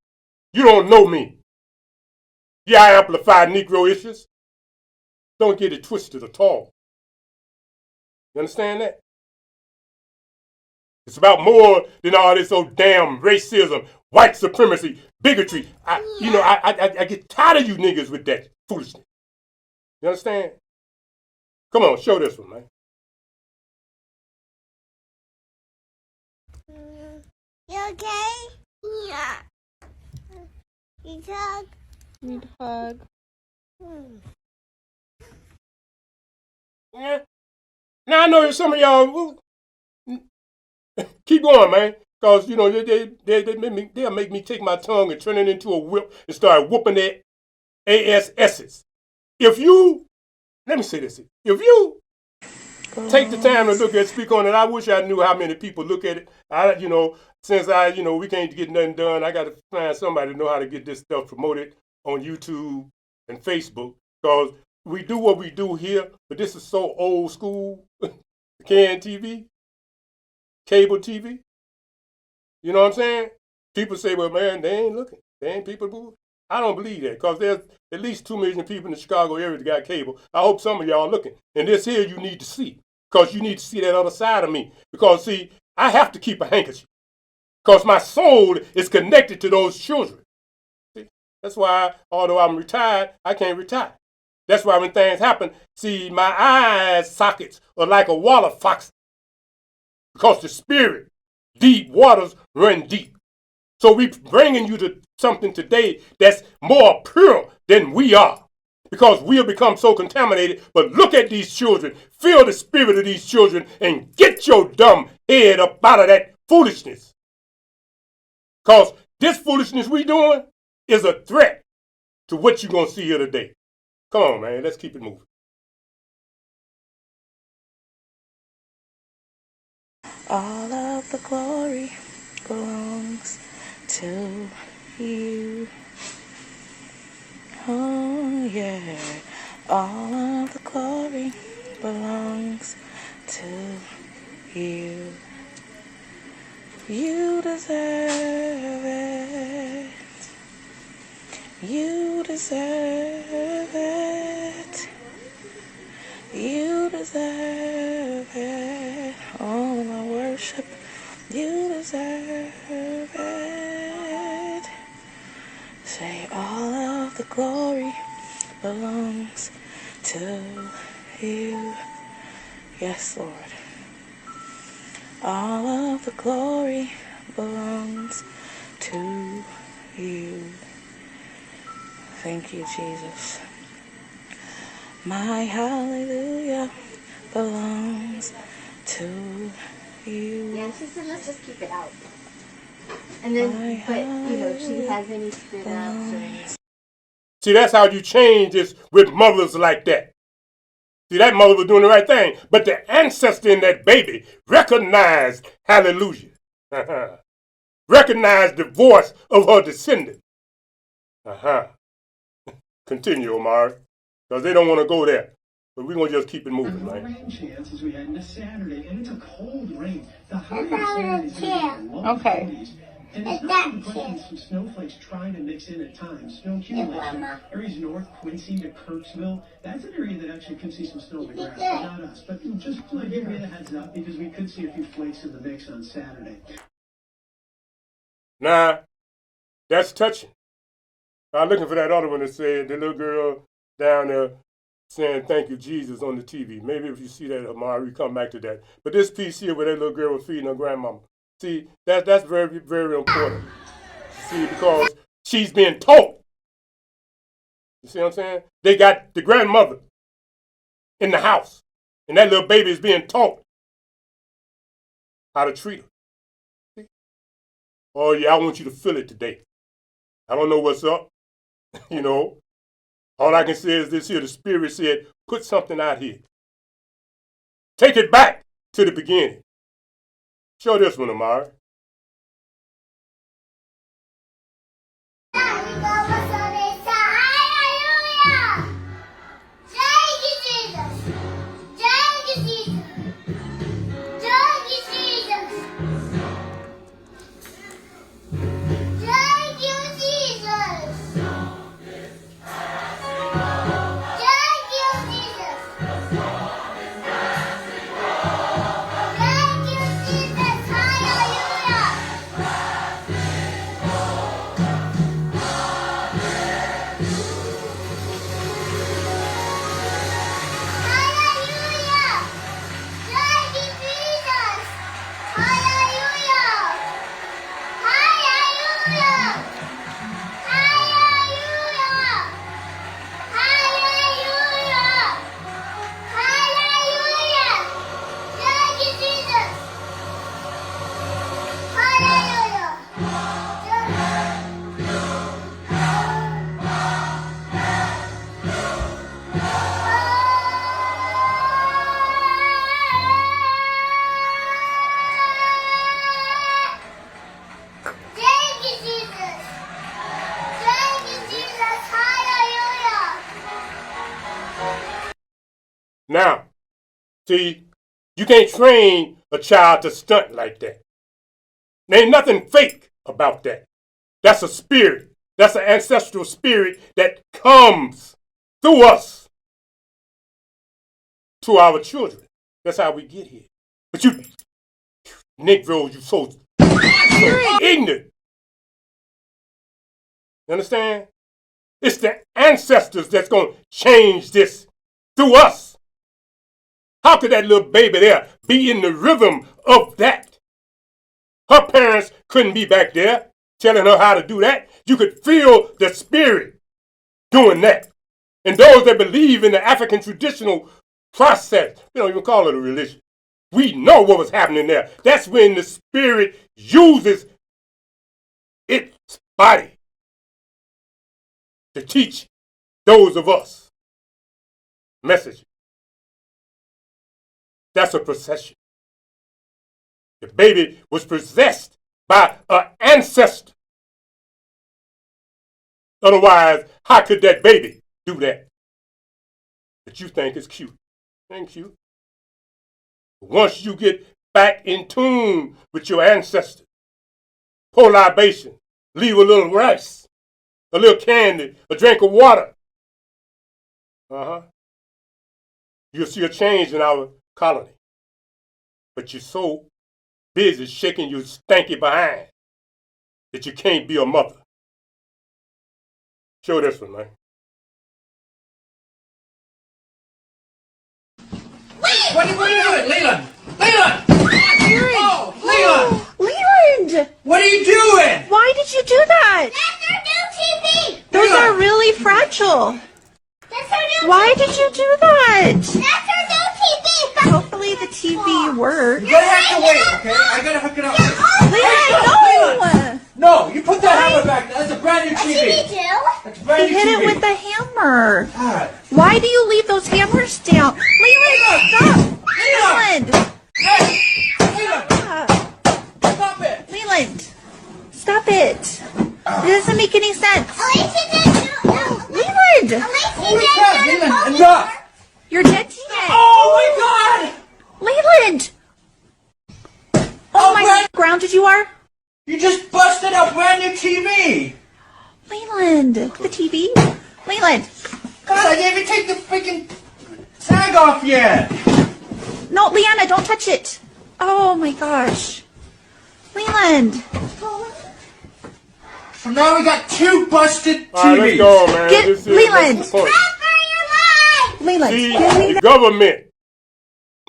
You don't know me. Yeah, I amplify Negro issues. Don't get it twisted at all. You understand that? It's about more than all this old damn racism, white supremacy, bigotry. I get tired of you niggas with that foolishness. You understand? Come on, show this one, man. You okay? Yeah. You hug? Need a hug. Yeah. Now I know that some of y'all keep going, man, because they'll make me take my tongue and turn it into a whip and start whooping their ASS's. Let me say this: if you take the time to look at Speak On It, I wish I knew how many people look at it. Since we can't get nothing done, I got to find somebody to know how to get this stuff promoted on YouTube and Facebook, because we do what we do here, but this is so old school. Can TV, cable TV. You know what I'm saying? People say, well, man, they ain't looking. They ain't people moving. I don't believe that, because there's at least 2 million people in the Chicago area that got cable. I hope some of y'all are looking. And this here you need to see, because you need to see that other side of me. Because, see, I have to keep a handkerchief, because my soul is connected to those children. See? That's why, although I'm retired, I can't retire. That's why when things happen, see, my eye sockets are like a water fox, because the spirit, deep waters run deep. So we bringing you to something today that's more pure than we are, because we have become so contaminated. But look at these children, feel the spirit of these children, and get your dumb head up out of that foolishness. Because this foolishness we doing is a threat to what you're going to see here today. Come on, man, let's keep it moving. All of the glory belongs to you. Oh, yeah. All of the glory belongs to you. You deserve it. You deserve it. You deserve it. All of my worship, you deserve it. Say all of the glory belongs to you. Yes, Lord. All of the glory belongs to you. Thank you, Jesus. My hallelujah belongs to you. Yeah, she said, let's just keep it out. And then, but, you know, she has any spit outs or anything. See, that's how you change this with mothers like that. See, that mother was doing the right thing, but the ancestor in that baby recognized hallelujah. Recognized the voice of her descendant. Continue, Omari, because they don't want to go there. But we're going to just keep it moving, right? Rain chance as we head into Saturday, and it's a cold rain. The high of Saturday is going to be low 40s. And it's not neglecting some snowflakes trying to mix in at times. Snow accumulation. Areas north, Quincy to Kirksville. That's an area that actually could see some snow on the ground. Not us. But just to give you the heads up, because we could see a few flakes in the mix on Saturday. Now, that's touching. I'm looking for that other one that said the little girl down there saying thank you, Jesus, on the TV. Maybe if you see that, Amari, we come back to that. But this piece here where that little girl was feeding her grandmama. See, that's very, very important. See, because she's being taught. You see what I'm saying? They got the grandmother in the house, and that little baby is being taught how to treat her. See? Oh, yeah, I want you to feel it today. I don't know what's up. You know, all I can say is this here. The Spirit said, put something out here. Take it back to the beginning. Show this one, Amari. Now, see, you can't train a child to stunt like that. There ain't nothing fake about that. That's a spirit. That's an ancestral spirit that comes through us to our children. That's how we get here. But you, Negroes, you so ignorant. You understand? It's the ancestors that's going to change this through us. How could that little baby there be in the rhythm of that? Her parents couldn't be back there telling her how to do that. You could feel the spirit doing that. And those that believe in the African traditional process, we don't even call it a religion. We know what was happening there. That's when the spirit uses its body to teach those of us messages. That's a procession. The baby was possessed by an ancestor. Otherwise, how could that baby do that? That you think is cute. It ain't cute. Once you get back in tune with your ancestors, pour libation, leave a little rice, a little candy, a drink of water. You'll see a change in our colony. But you're so busy shaking your stanky behind that you can't be a mother. Show this one, man. What are you doing, Leland? Leland! What are you doing? Why did you do that? That's our new TV! Those are really fragile. That's our new Why TV. did you do that? That's our new TV! Hopefully the TV works. You're gonna have to wait, okay? I gotta hook it up. Leland, no! No, you put that hammer back. That's a brand new TV. That's a brand He new hit TV. it with the hammer. God. Why do you leave those hammers down? Leland, stop! Leland! Hey! Stop it! Leland! Stop it! It doesn't make any sense. Leland! Holy crap, Leland, enough! You're dead to it. Oh my God! Leland! Oh my God, how grounded you are? You just busted a brand new TV! Leland, the TV? Leland! God, I didn't even take the freaking tag off yet! No, Leanna, don't touch it. Oh my gosh. Leland! So now we got two busted TVs. All right, let's go, man. Get This is- Leland. that's the point. Leland, See, get the Leland. government,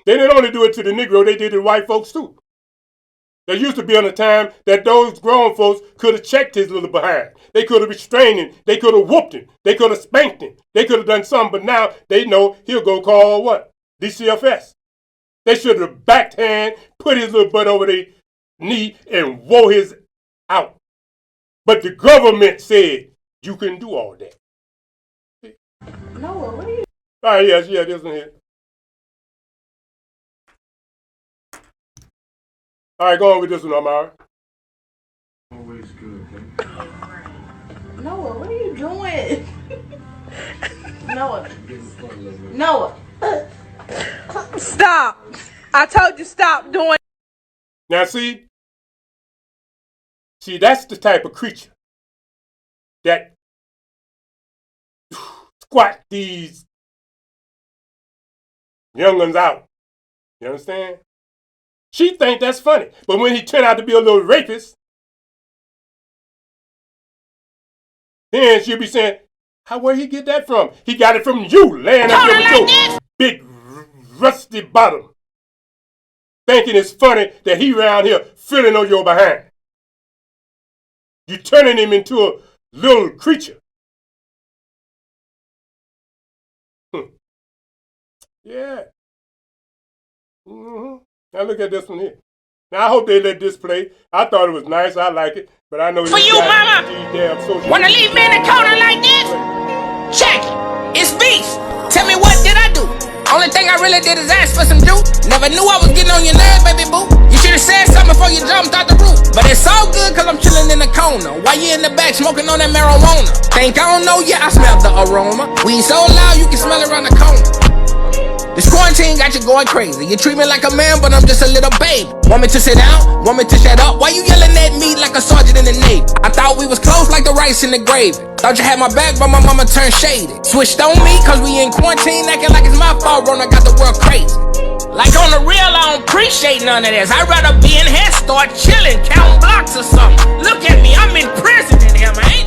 they didn't only do it to the Negro, they did it to white folks too. There used to be on a time that those grown folks could have checked his little behind. They could have restrained him. They could have whooped him. They could have spanked him. They could have done something, but now they know he'll go call what? DCFS. They should have backhand, put his little butt over their knee, and wore his out. But the government said you can do all that. Noah, what are you? All right, yes, yeah, this one here. All right, go on with this one, Amara. Noah, what are you doing? Noah. Noah. Stop. I told you stop doing. Now, see, that's the type of creature that squat these young'uns out. You understand? She think that's funny, but when he turned out to be a little rapist, then she'll be saying, where he get that from? He got it from you, laying up here with your big rusty bottom, thinking it's funny that he around here feeling on your behind. You turning him into a little creature. Yeah. Now look at this one here. Now I hope they let this play. I thought it was nice. I like it, but I know For you, mama, wanna leave me in the corner like this? Check it. It's beef. Tell me what did I do? Only thing I really did is ask for some juice. Never knew I was getting on your nerves, baby boo. You should've said something before you jumped out the roof. But it's all good cause I'm chilling in the corner while you in the back smoking on that marijuana. Think I don't know? Yeah, I smell the aroma. Weed so loud you can smell it around the corner. This quarantine got you going crazy. You treat me like a man, but I'm just a little babe. Want me to sit down? Want me to shut up? Why you yelling at me like a sergeant in the Navy? I thought we was close like the rice in the gravy. Thought you had my back, but my mama turned shady. Switched on me cause we in quarantine, acting like it's my fault. Rona got the world crazy. Like on the real, I don't appreciate none of this. I'd rather be in here, start chilling, counting blocks or something. Look at me, I'm in prison in here, man.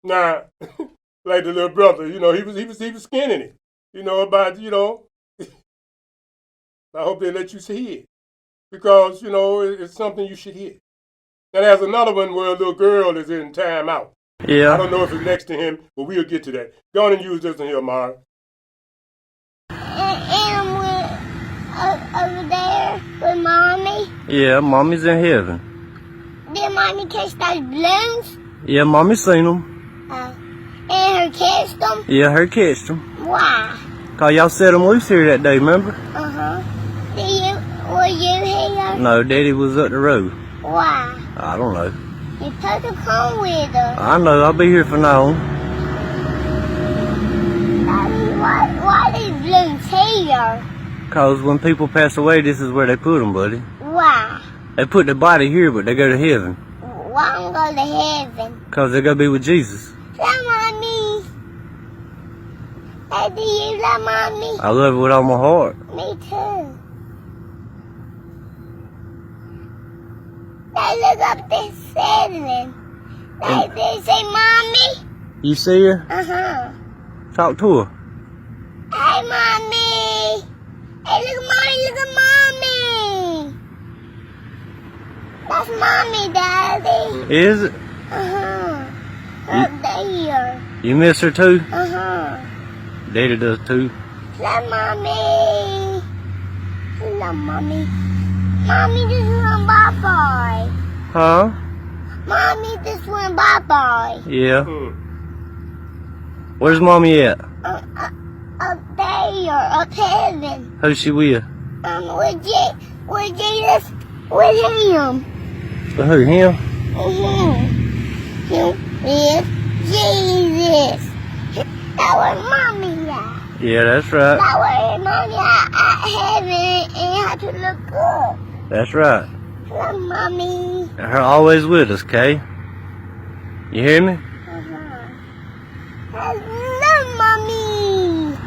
Nah, like the little brother, he was skinning it. About, I hope they let you see it. Because, it's something you should hear. Now there's another one where a little girl is in timeout. Yeah. I don't know if it's next to him, but we'll get to that. Go on and use this one here, Mara. And over there with Mommy. Yeah, Mommy's in heaven. Did Mommy catch those balloons? Yeah, Mommy seen them. And her catched them? Yeah, her catched them. Why? Cause y'all set them loose here that day, remember? Were you here? No, Daddy was up the road. Why? I don't know. You're supposed to come with us. I know, I'll be here for now on. Daddy, why these balloons here? Cause when people pass away, this is where they put them, buddy. Why? They put the body here, but they go to heaven. Why don't go to heaven? Cause they gotta be with Jesus. Love Mommy. Hey, do you love Mommy? I love her with all my heart. Me too. Now look up this ceiling. They say Mommy. You see her? Uh-huh. Talk to her. Hey, Mommy. Hey, look at Mommy. Look at Mommy. That's mommy, daddy. Is it? Up there. You miss her too? Daddy does too. Love mommy. Love mommy. Mommy, this one bye-bye. Huh? Mommy, this one bye-bye. Yeah. Where's mommy at? Up there, up heaven. Who's she with? With Jesus, with him. With who, him? Him with Jesus. That was mommy at. Yeah, that's right. That was mommy at heaven and had to look up. That's right. Love mommy. Her always with us, Kay. You hear me? I love mommy.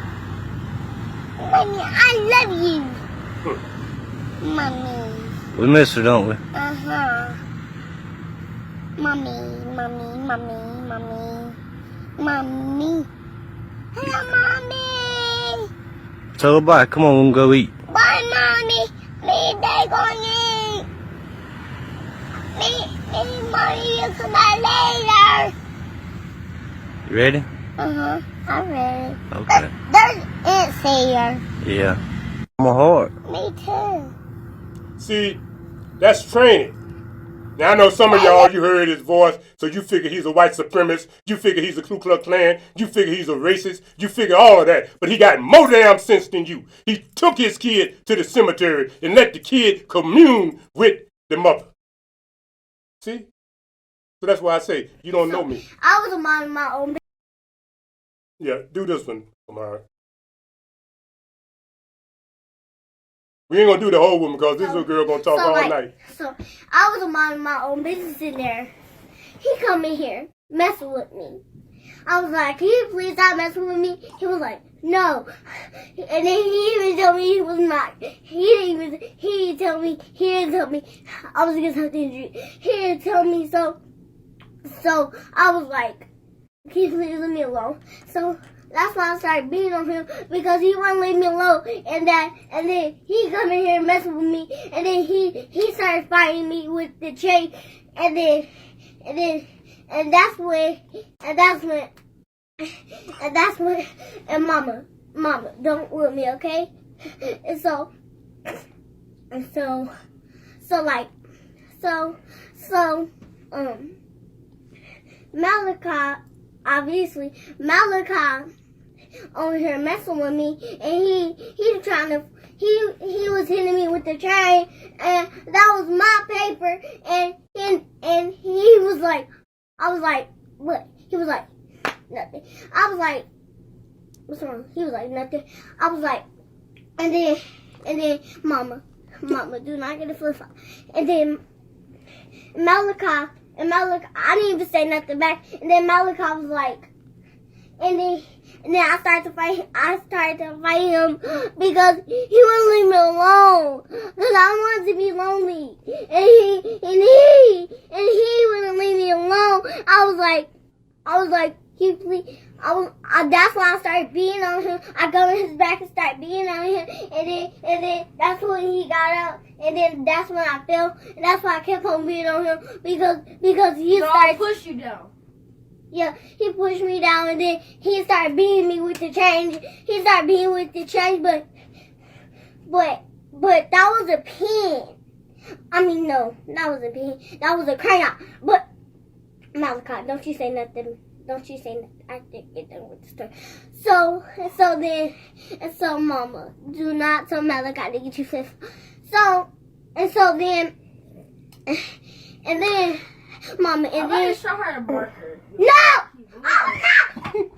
Mommy, I love you. Mommy. We miss her, don't we? Mommy, mommy, mommy, mommy. Mommy. Hello, mommy. Tell her bye. Come on, we'll go eat. Bye, mommy. Me and Dad gonna eat. Me and mommy will come back later. You ready? I'm ready. Okay. There's ants here. Yeah. My heart. Me too. See, that's training. Now, I know some of y'all, you heard his voice, so you figure he's a white supremacist, you figure he's a Ku Klux Klan, you figure he's a racist, you figure all of that. But he got more damn sense than you. He took his kid to the cemetery and let the kid commune with the mother. See? So that's why I say, you don't know me. I was minding my own. Yeah, do this one, Amara. We ain't gonna do the whole one because this little girl gonna talk all night. So I was minding my own business in there. He come in here messing with me. I was like, can you please stop messing with me? He was like, no. And then he even told me he was not. He didn't tell me I was gonna something to drink. He didn't tell me so I was like, can you please leave me alone? So that's why I started beating on him because he wouldn't leave me alone, and then he come in here messing with me, and then he started fighting me with the chain, and that's when mama, don't whip me, okay? And so Malachi over here messing with me, and he was hitting me with the chain, and that was my paper, and he was like, I was like, what? He was like, nothing. I was like, what's wrong? He was like, nothing. I was like, and then mama, do not get a flip flop. And then Malachi, I didn't even say nothing back, and then Malachi was like, and then I started to fight him because he wouldn't leave me alone. Because I wanted to be lonely. And he wouldn't leave me alone. I was like, that's why I started beating on him. I go in his back and start beating on him, and then that's when he got up, and then that's when I fell, and that's why I kept on beating on him because he started push you down. Yeah, he pushed me down, and then he started beating me with the chain. He started beating with the chain, but that was a pin. I mean, no, that was a pin. That was a crayon. But Malachi, don't you say nothing. Don't you say nothing. I didn't get done with the story. So Mama, do not tell Malachi to get you flip. And then, Mama, and then show her the marker. No! Oh no!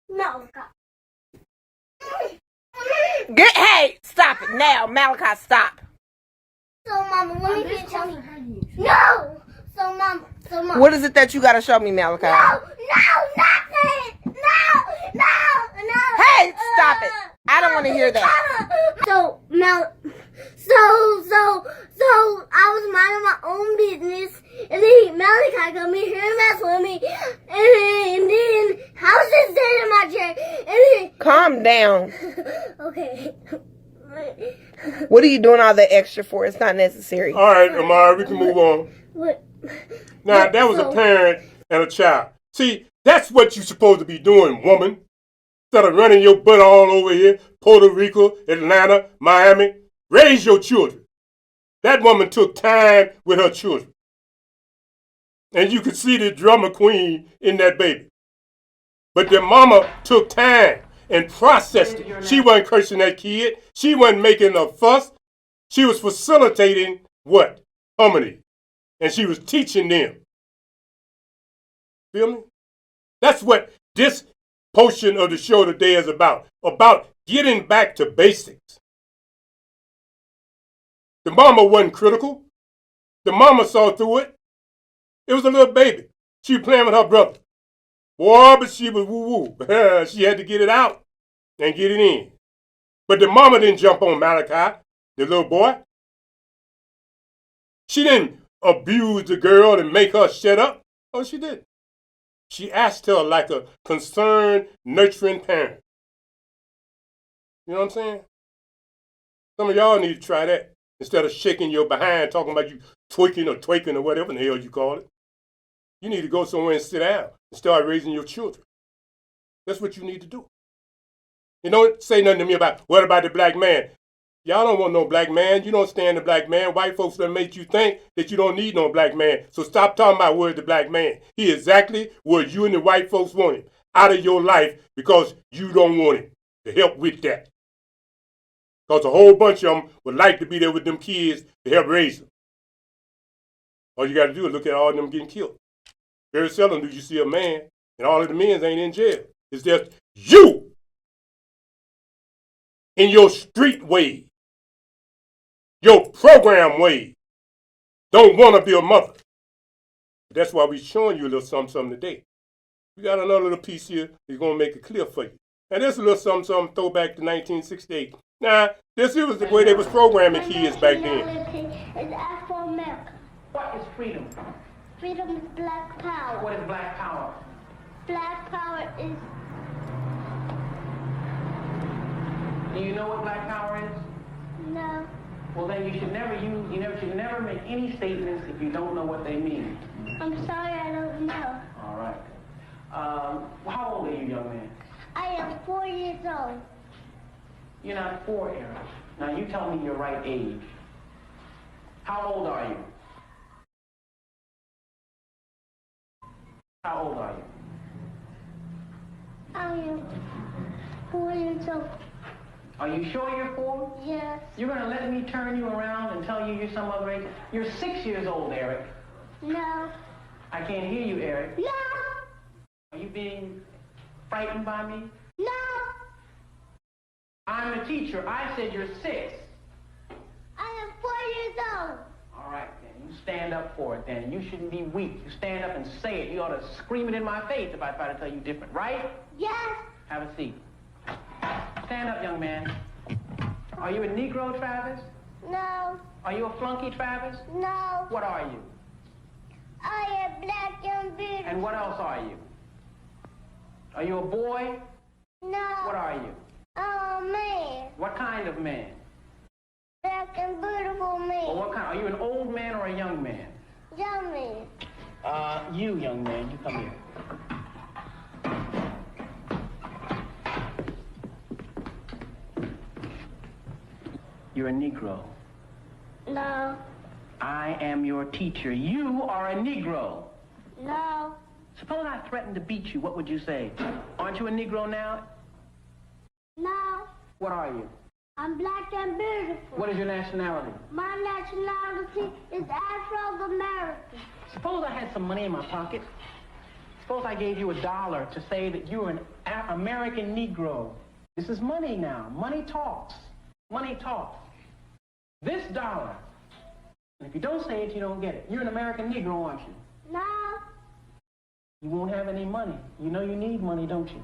Malachi. Hey, stop it now, Malachi, stop. So Mama, let me finish telling you. No! So Mama. What is it that you gotta show me, Malachi? No, nothing! No! Hey, stop it! I don't want to hear that. So I was minding my own business, and then Malachi come in here and mess with me, and then I was just sitting in my chair, and then calm down. Okay. What are you doing all the extra for? It's not necessary. All right, Amara, we can move on. Now, that was a parent and a child. See, that's what you're supposed to be doing, woman. Instead of running your butt all over here, Puerto Rico, Atlanta, Miami, raise your children. That woman took time with her children. And you could see the drama queen in that baby. But their mama took time and processed it. She wasn't cursing that kid. She wasn't making a fuss. She was facilitating what? Harmony. And she was teaching them. Feel me? That's what this portion of the show today is about getting back to basics. The mama wasn't critical. The mama saw through it. It was a little baby. She was playing with her brother. Boy, but she was woo-woo. She had to get it out and get it in. But the mama didn't jump on Malachi, the little boy. She didn't abuse the girl and make her shut up. Oh, she didn't. She asked her like a concerned, nurturing parent. You know what I'm saying? Some of y'all need to try that instead of shaking your behind, talking about you twerking or whatever in the hell you call it. You need to go somewhere and sit down and start raising your children. That's what you need to do. You don't say nothing to me about, what about the black man? Y'all don't want no black man. You don't stand the black man. White folks done make you think that you don't need no black man. So stop talking about where's the black man. He exactly where you and the white folks want him. Out of your life because you don't want him to help with that. Because a whole bunch of them would like to be there with them kids to help raise them. All you got to do is look at all of them getting killed. Very seldom do you see a man, and all of the men ain't in jail. It's just you in your street way, your program way, don't want to be a mother. That's why we're showing you a little something today. We got another little piece here that's going to make it clear for you. And this is a little something throwback to 1968. Now, this was the way they was programming kids back then. It's Afro-America. What is freedom? Freedom is black power. What is black power? Black power is... Do you know what black power is? No. Well, then you should never make any statements if you don't know what they mean. I'm sorry, I don't know. All right. How old are you, young man? I am 4 years old. You're not 4, Eric. Now you tell me your right age. How old are you? How old are you? I am 4 years old. Are you sure you're 4? Yes. You're going to let me turn you around and tell you you're some other age? You're 6 years old, Eric. No. I can't hear you, Eric. No. Are you being frightened by me? No. I'm a teacher. I said you're 6. I am 4 years old. All right, then. You stand up for it, then. You shouldn't be weak. You stand up and say it. You ought to scream it in my face if I try to tell you different, right? Yes. Have a seat. Stand up, young man. Are you a Negro, Travis? No. Are you a flunky, Travis? No. What are you? I am black and beautiful. And what else are you? Are you a boy? No. What are you? I'm a man. What kind of man? Black and beautiful man. Well, what kind? Are you an old man or a young man? Young man. You, young man, you come here. You're a Negro. No. I am your teacher. You are a Negro. No. Suppose I threatened to beat you, what would you say? Aren't you a Negro now? No. What are you? I'm black and beautiful. What is your nationality? My nationality is Afro-American. Suppose I had some money in my pocket. Suppose I gave you $1 to say that you're an American Negro. This is money now. Money talks. Money talks. This $1. And if you don't say it, you don't get it. You're an American Negro, aren't you? No. You won't have any money. You know you need money, don't you?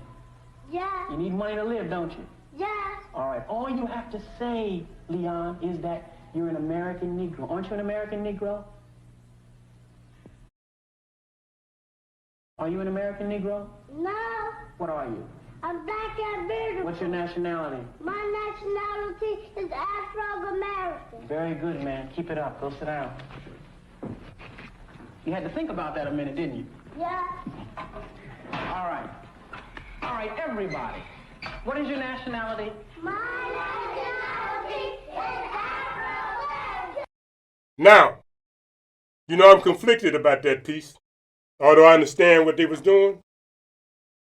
Yeah. You need money to live, don't you? Yes. All right. All you have to say, Leon, is that you're an American Negro. Aren't you an American Negro? Are you an American Negro? No. What are you? I'm black and beautiful. What's your nationality? My nationality is Afro-American. Very good, man. Keep it up. Go sit down. You had to think about that a minute, didn't you? Yeah. All right. All right, everybody. What is your nationality? My nationality is Afro-American. Now, you know I'm conflicted about that piece. Although I understand what they was doing.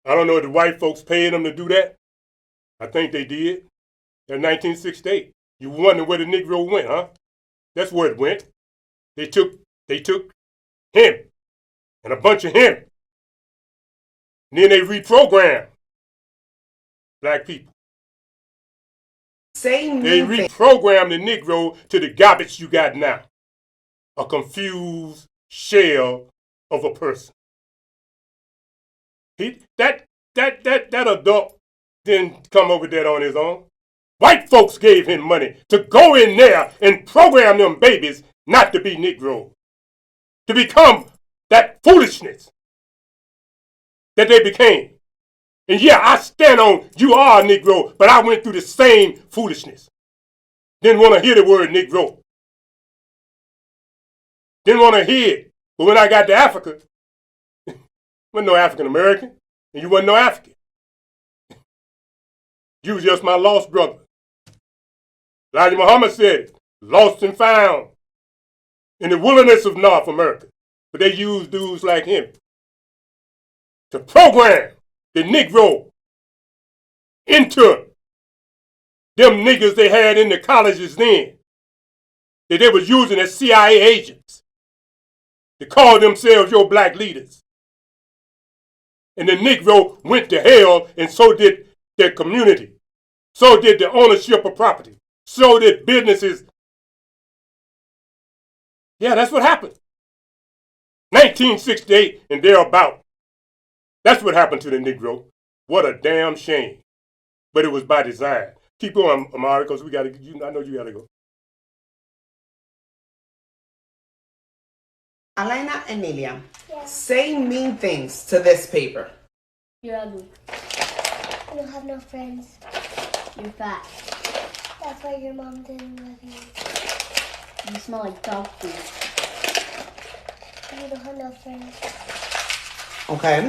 I don't know if the white folks paid them to do that. I think they did. In 1968. You wonder where the Negro went, huh? That's where it went. They took him and a bunch of him. And then they reprogrammed black people. They reprogrammed the Negro to the garbage you got now. A confused shell of a person. That adult didn't come over there on his own. White folks gave him money to go in there and program them babies not to be Negro, to become that foolishness that they became. And yeah, I stand on you are a Negro, but I went through the same foolishness. Didn't want to hear the word Negro. Didn't want to hear it. But when I got to Africa, wasn't no African American, and you wasn't no African. You was just my lost brother. Elijah Muhammad said, lost and found in the wilderness of North America. But they used dudes like him to program the Negro into them niggas they had in the colleges then, that they was using as CIA agents to call themselves your black leaders. And the Negro went to hell, and so did their community. So did the ownership of property. So did businesses. Yeah, that's what happened. 1968 and thereabout. That's what happened to the Negro. What a damn shame. But it was by design. Keep going, Amari, because I know you gotta go. Elena Emilia, Yes. say mean things to this paper. You're ugly. You don't have no friends. You're fat. That's why your mom didn't love you. You smell like dog food. You don't have no friends. Okay?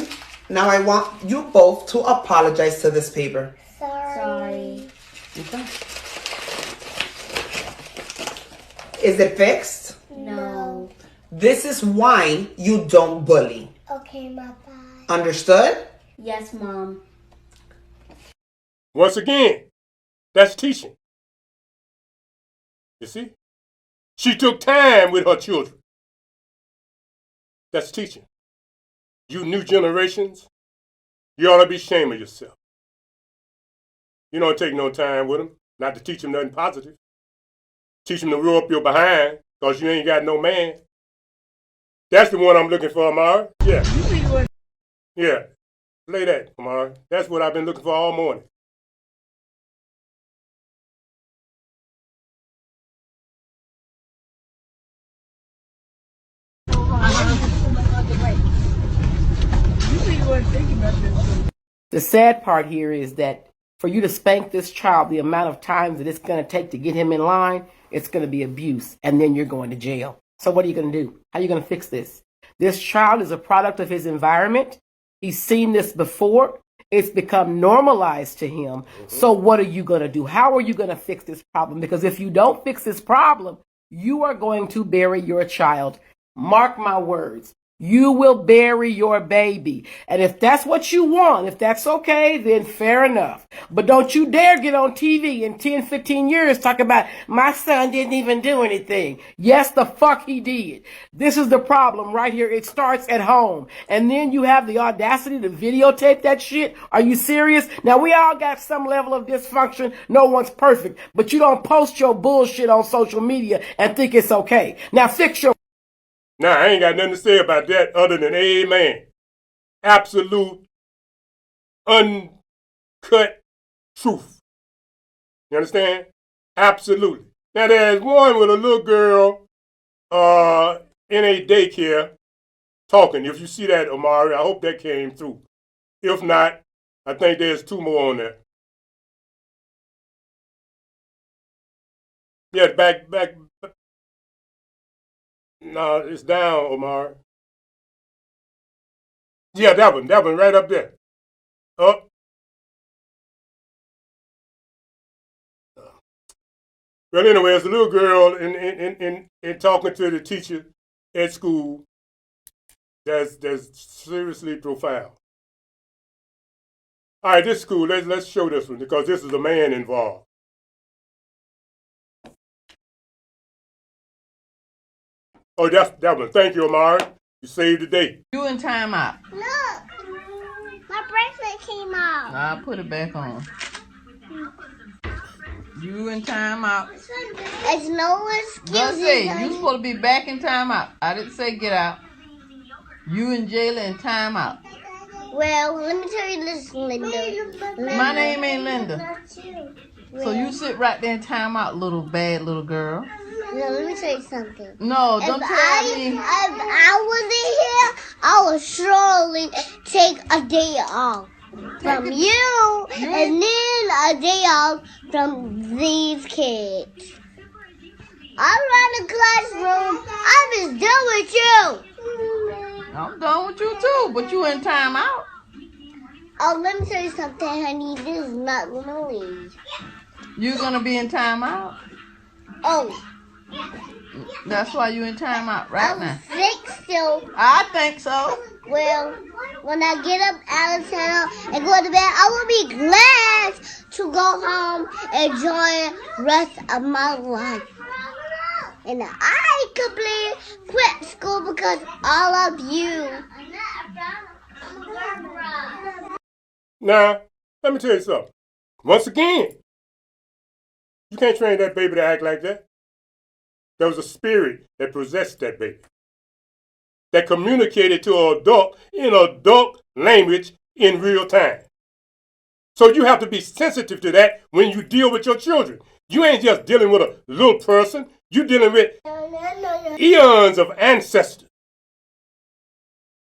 Now I want you both to apologize to this paper. Sorry. Okay. Is it fixed? No. This is why you don't bully. Okay, my bye. Understood? Yes, Mom. Once again, that's teaching. You see? She took time with her children. That's teaching. You new generations, you ought to be ashamed of yourself. You don't take no time with them, not to teach them nothing positive. Teach them to roll up your behind, because you ain't got no man. That's the one I'm looking for, Amara. Yeah. Yeah. Play that, Amara. That's what I've been looking for all morning. The sad part here is that for you to spank this child, the amount of times that it's going to take to get him in line, it's going to be abuse, and then you're going to jail. So what are you going to do? How are you going to fix this? This child is a product of his environment. He's seen this before. It's become normalized to him. So what are you going to do? How are you going to fix this problem? Because if you don't fix this problem, you are going to bury your child. Mark my words. You will bury your baby. And if that's what you want, if that's okay, then fair enough. But don't you dare get on TV in 10, 15 years talk about my son didn't even do anything. Yes, the fuck he did. This is the problem right here. It starts at home. And then you have the audacity to videotape that shit. Are you serious? Now, we all got some level of dysfunction. No one's perfect. But you don't post your bullshit on social media and think it's okay. Now, fix your... Now, I ain't got nothing to say about that other than amen. Absolute, uncut truth. You understand? Absolutely. Now, there's one with a little girl in a daycare talking. If you see that, Amari, I hope that came through. If not, I think there's 2 more on there. Yeah, back. No, it's down, Omar. Yeah, that one right up there. Up. But anyway, it's a little girl in talking to the teacher at school. That's seriously profound. All right, this is cool. Let's show this one because this is a man involved. Oh, that one. Thank you, Omar. You saved the day. You in timeout. Look, my bracelet came off. I'll put it back on. You in timeout. It's no excuses. Let's see. You supposed to be back in timeout. I didn't say get out. You and Jayla in timeout. Well, let me tell you this, Linda. My name ain't Linda. So you sit right there in timeout, little bad little girl. No, let me tell you something. No, don't tell me. If I wasn't here, I would surely take a day off from you and then a day off from these kids. I'm around the classroom. I'm just done with you. I'm done with you too, but you in timeout. Oh, let me tell you something, honey. This is not gonna leave. You're gonna be in timeout? Oh. That's why you in timeout right now. I think so. I think so. Well, when I get up out of town and go to bed, I will be glad to go home and enjoy the rest of my life. And I completely quit school because all of you. Now, let me tell you something. Once again, you can't train that baby to act like that. There was a spirit that possessed that baby, that communicated to an adult in adult language in real time. So you have to be sensitive to that when you deal with your children. You ain't just dealing with a little person. You're dealing with eons of ancestors.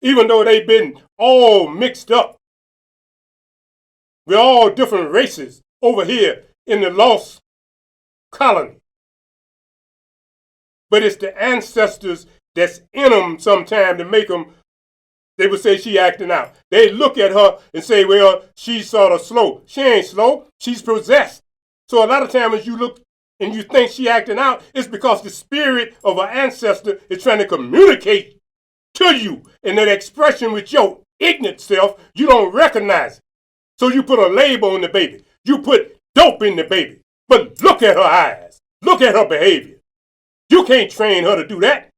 Even though they've been all mixed up with all different races over here in the lost colony. But it's the ancestors that's in them sometimes to make them, they would say she acting out. They look at her and say, well, she's sort of slow. She ain't slow. She's possessed. So a lot of times when you look and you think she acting out, it's because the spirit of her ancestor is trying to communicate to you. And that expression with your ignorant self, you don't recognize it. So you put a label on the baby. You put dope in the baby. But look at her eyes. Look at her behavior. You can't train her to do that.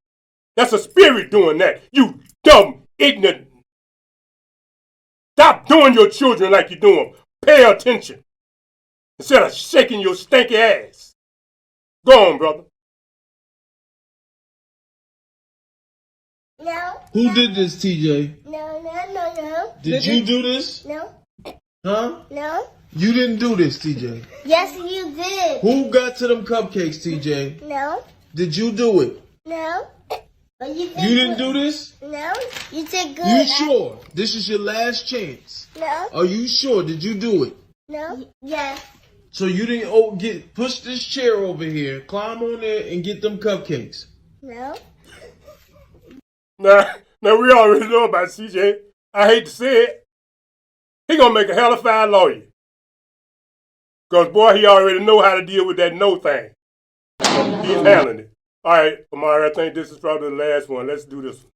That's a spirit doing that. You dumb, ignorant. Stop doing your children like you do them. Pay attention. Instead of shaking your stinky ass. Go on, brother. No. Who did this, TJ? No. Did you do this? No. Huh? No. You didn't do this, TJ. Yes, you did. Who got to them cupcakes, TJ? No. Did you do it? No. But you didn't do this? No. You did good. You sure? This is your last chance. No. Are you sure? Did you do it? No. Yes. So you didn't push this chair over here, climb on there, and get them cupcakes? No. Now we already know about CJ. I hate to say it. He gonna make a hell of a fine lawyer. Because, boy, he already know how to deal with that no thing. He's handling it. All right, Amari, I think this is probably the last one. Let's do this one.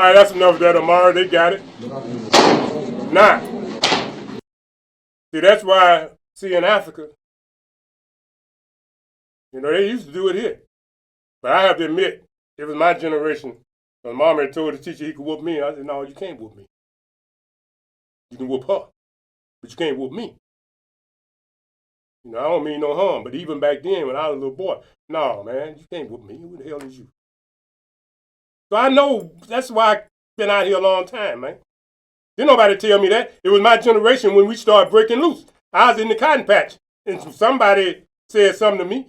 right, that's enough of that, Amara. They got it. Now, see, that's why, in Africa, they used to do it here. But I have to admit, it was my generation. My mom had told the teacher he could whoop me. I said, no, you can't whoop me. You can whoop her, but you can't whoop me. I don't mean no harm, but even back then when I was a little boy, no, man, you can't whoop me. Who the hell is you? So I know that's why I've been out here a long time, man. Didn't nobody tell me that. It was my generation when we started breaking loose. I was in the cotton patch, and somebody said something to me,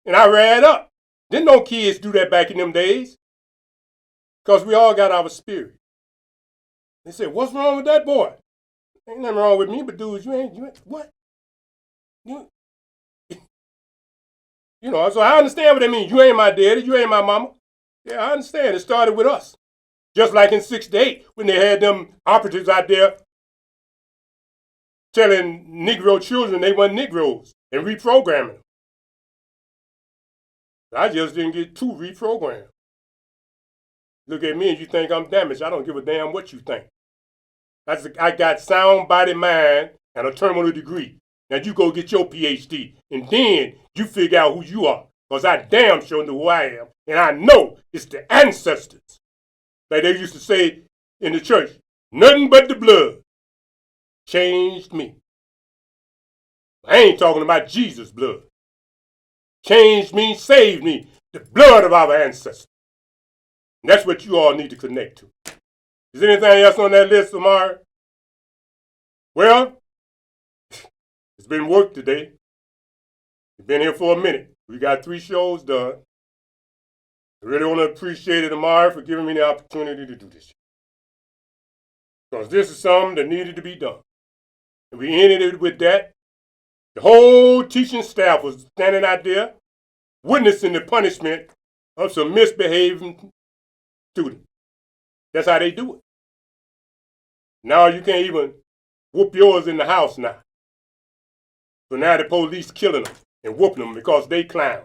and I ran up. Didn't no kids do that back in them days, because we all got our spirit. They said, what's wrong with that boy? Ain't nothing wrong with me, but dude, you ain't what? So I understand what they mean. You ain't my daddy, you ain't my mama. Yeah, I understand. It started with us. Just like in 68, when they had them operatives out there telling Negro children they weren't Negroes and reprogramming them. I just didn't get too reprogrammed. Look at me and you think I'm damaged. I don't give a damn what you think. I got sound body, mind, and a terminal degree. Now you go get your PhD, and then you figure out who you are. Because I damn sure know who I am. And I know it's the ancestors. Like they used to say in the church, nothing but the blood changed me. I ain't talking about Jesus' blood. Changed me, saved me. The blood of our ancestors. And that's what you all need to connect to. Is there anything else on that list, Amara? Well, it's been work today. We've been here for a minute. We got 3 shows done. I really want to appreciate it, Amara, for giving me the opportunity to do this. Because this is something that needed to be done. And we ended it with that. The whole teaching staff was standing out there witnessing the punishment of some misbehaving students. That's how they do it. Now you can't even whoop yours in the house now. So now the police killing them and whooping them because they clown.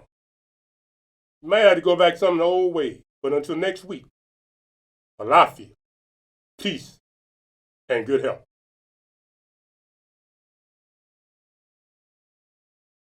You might have to go back some of the old ways. But until next week, Alafia, peace, and good health.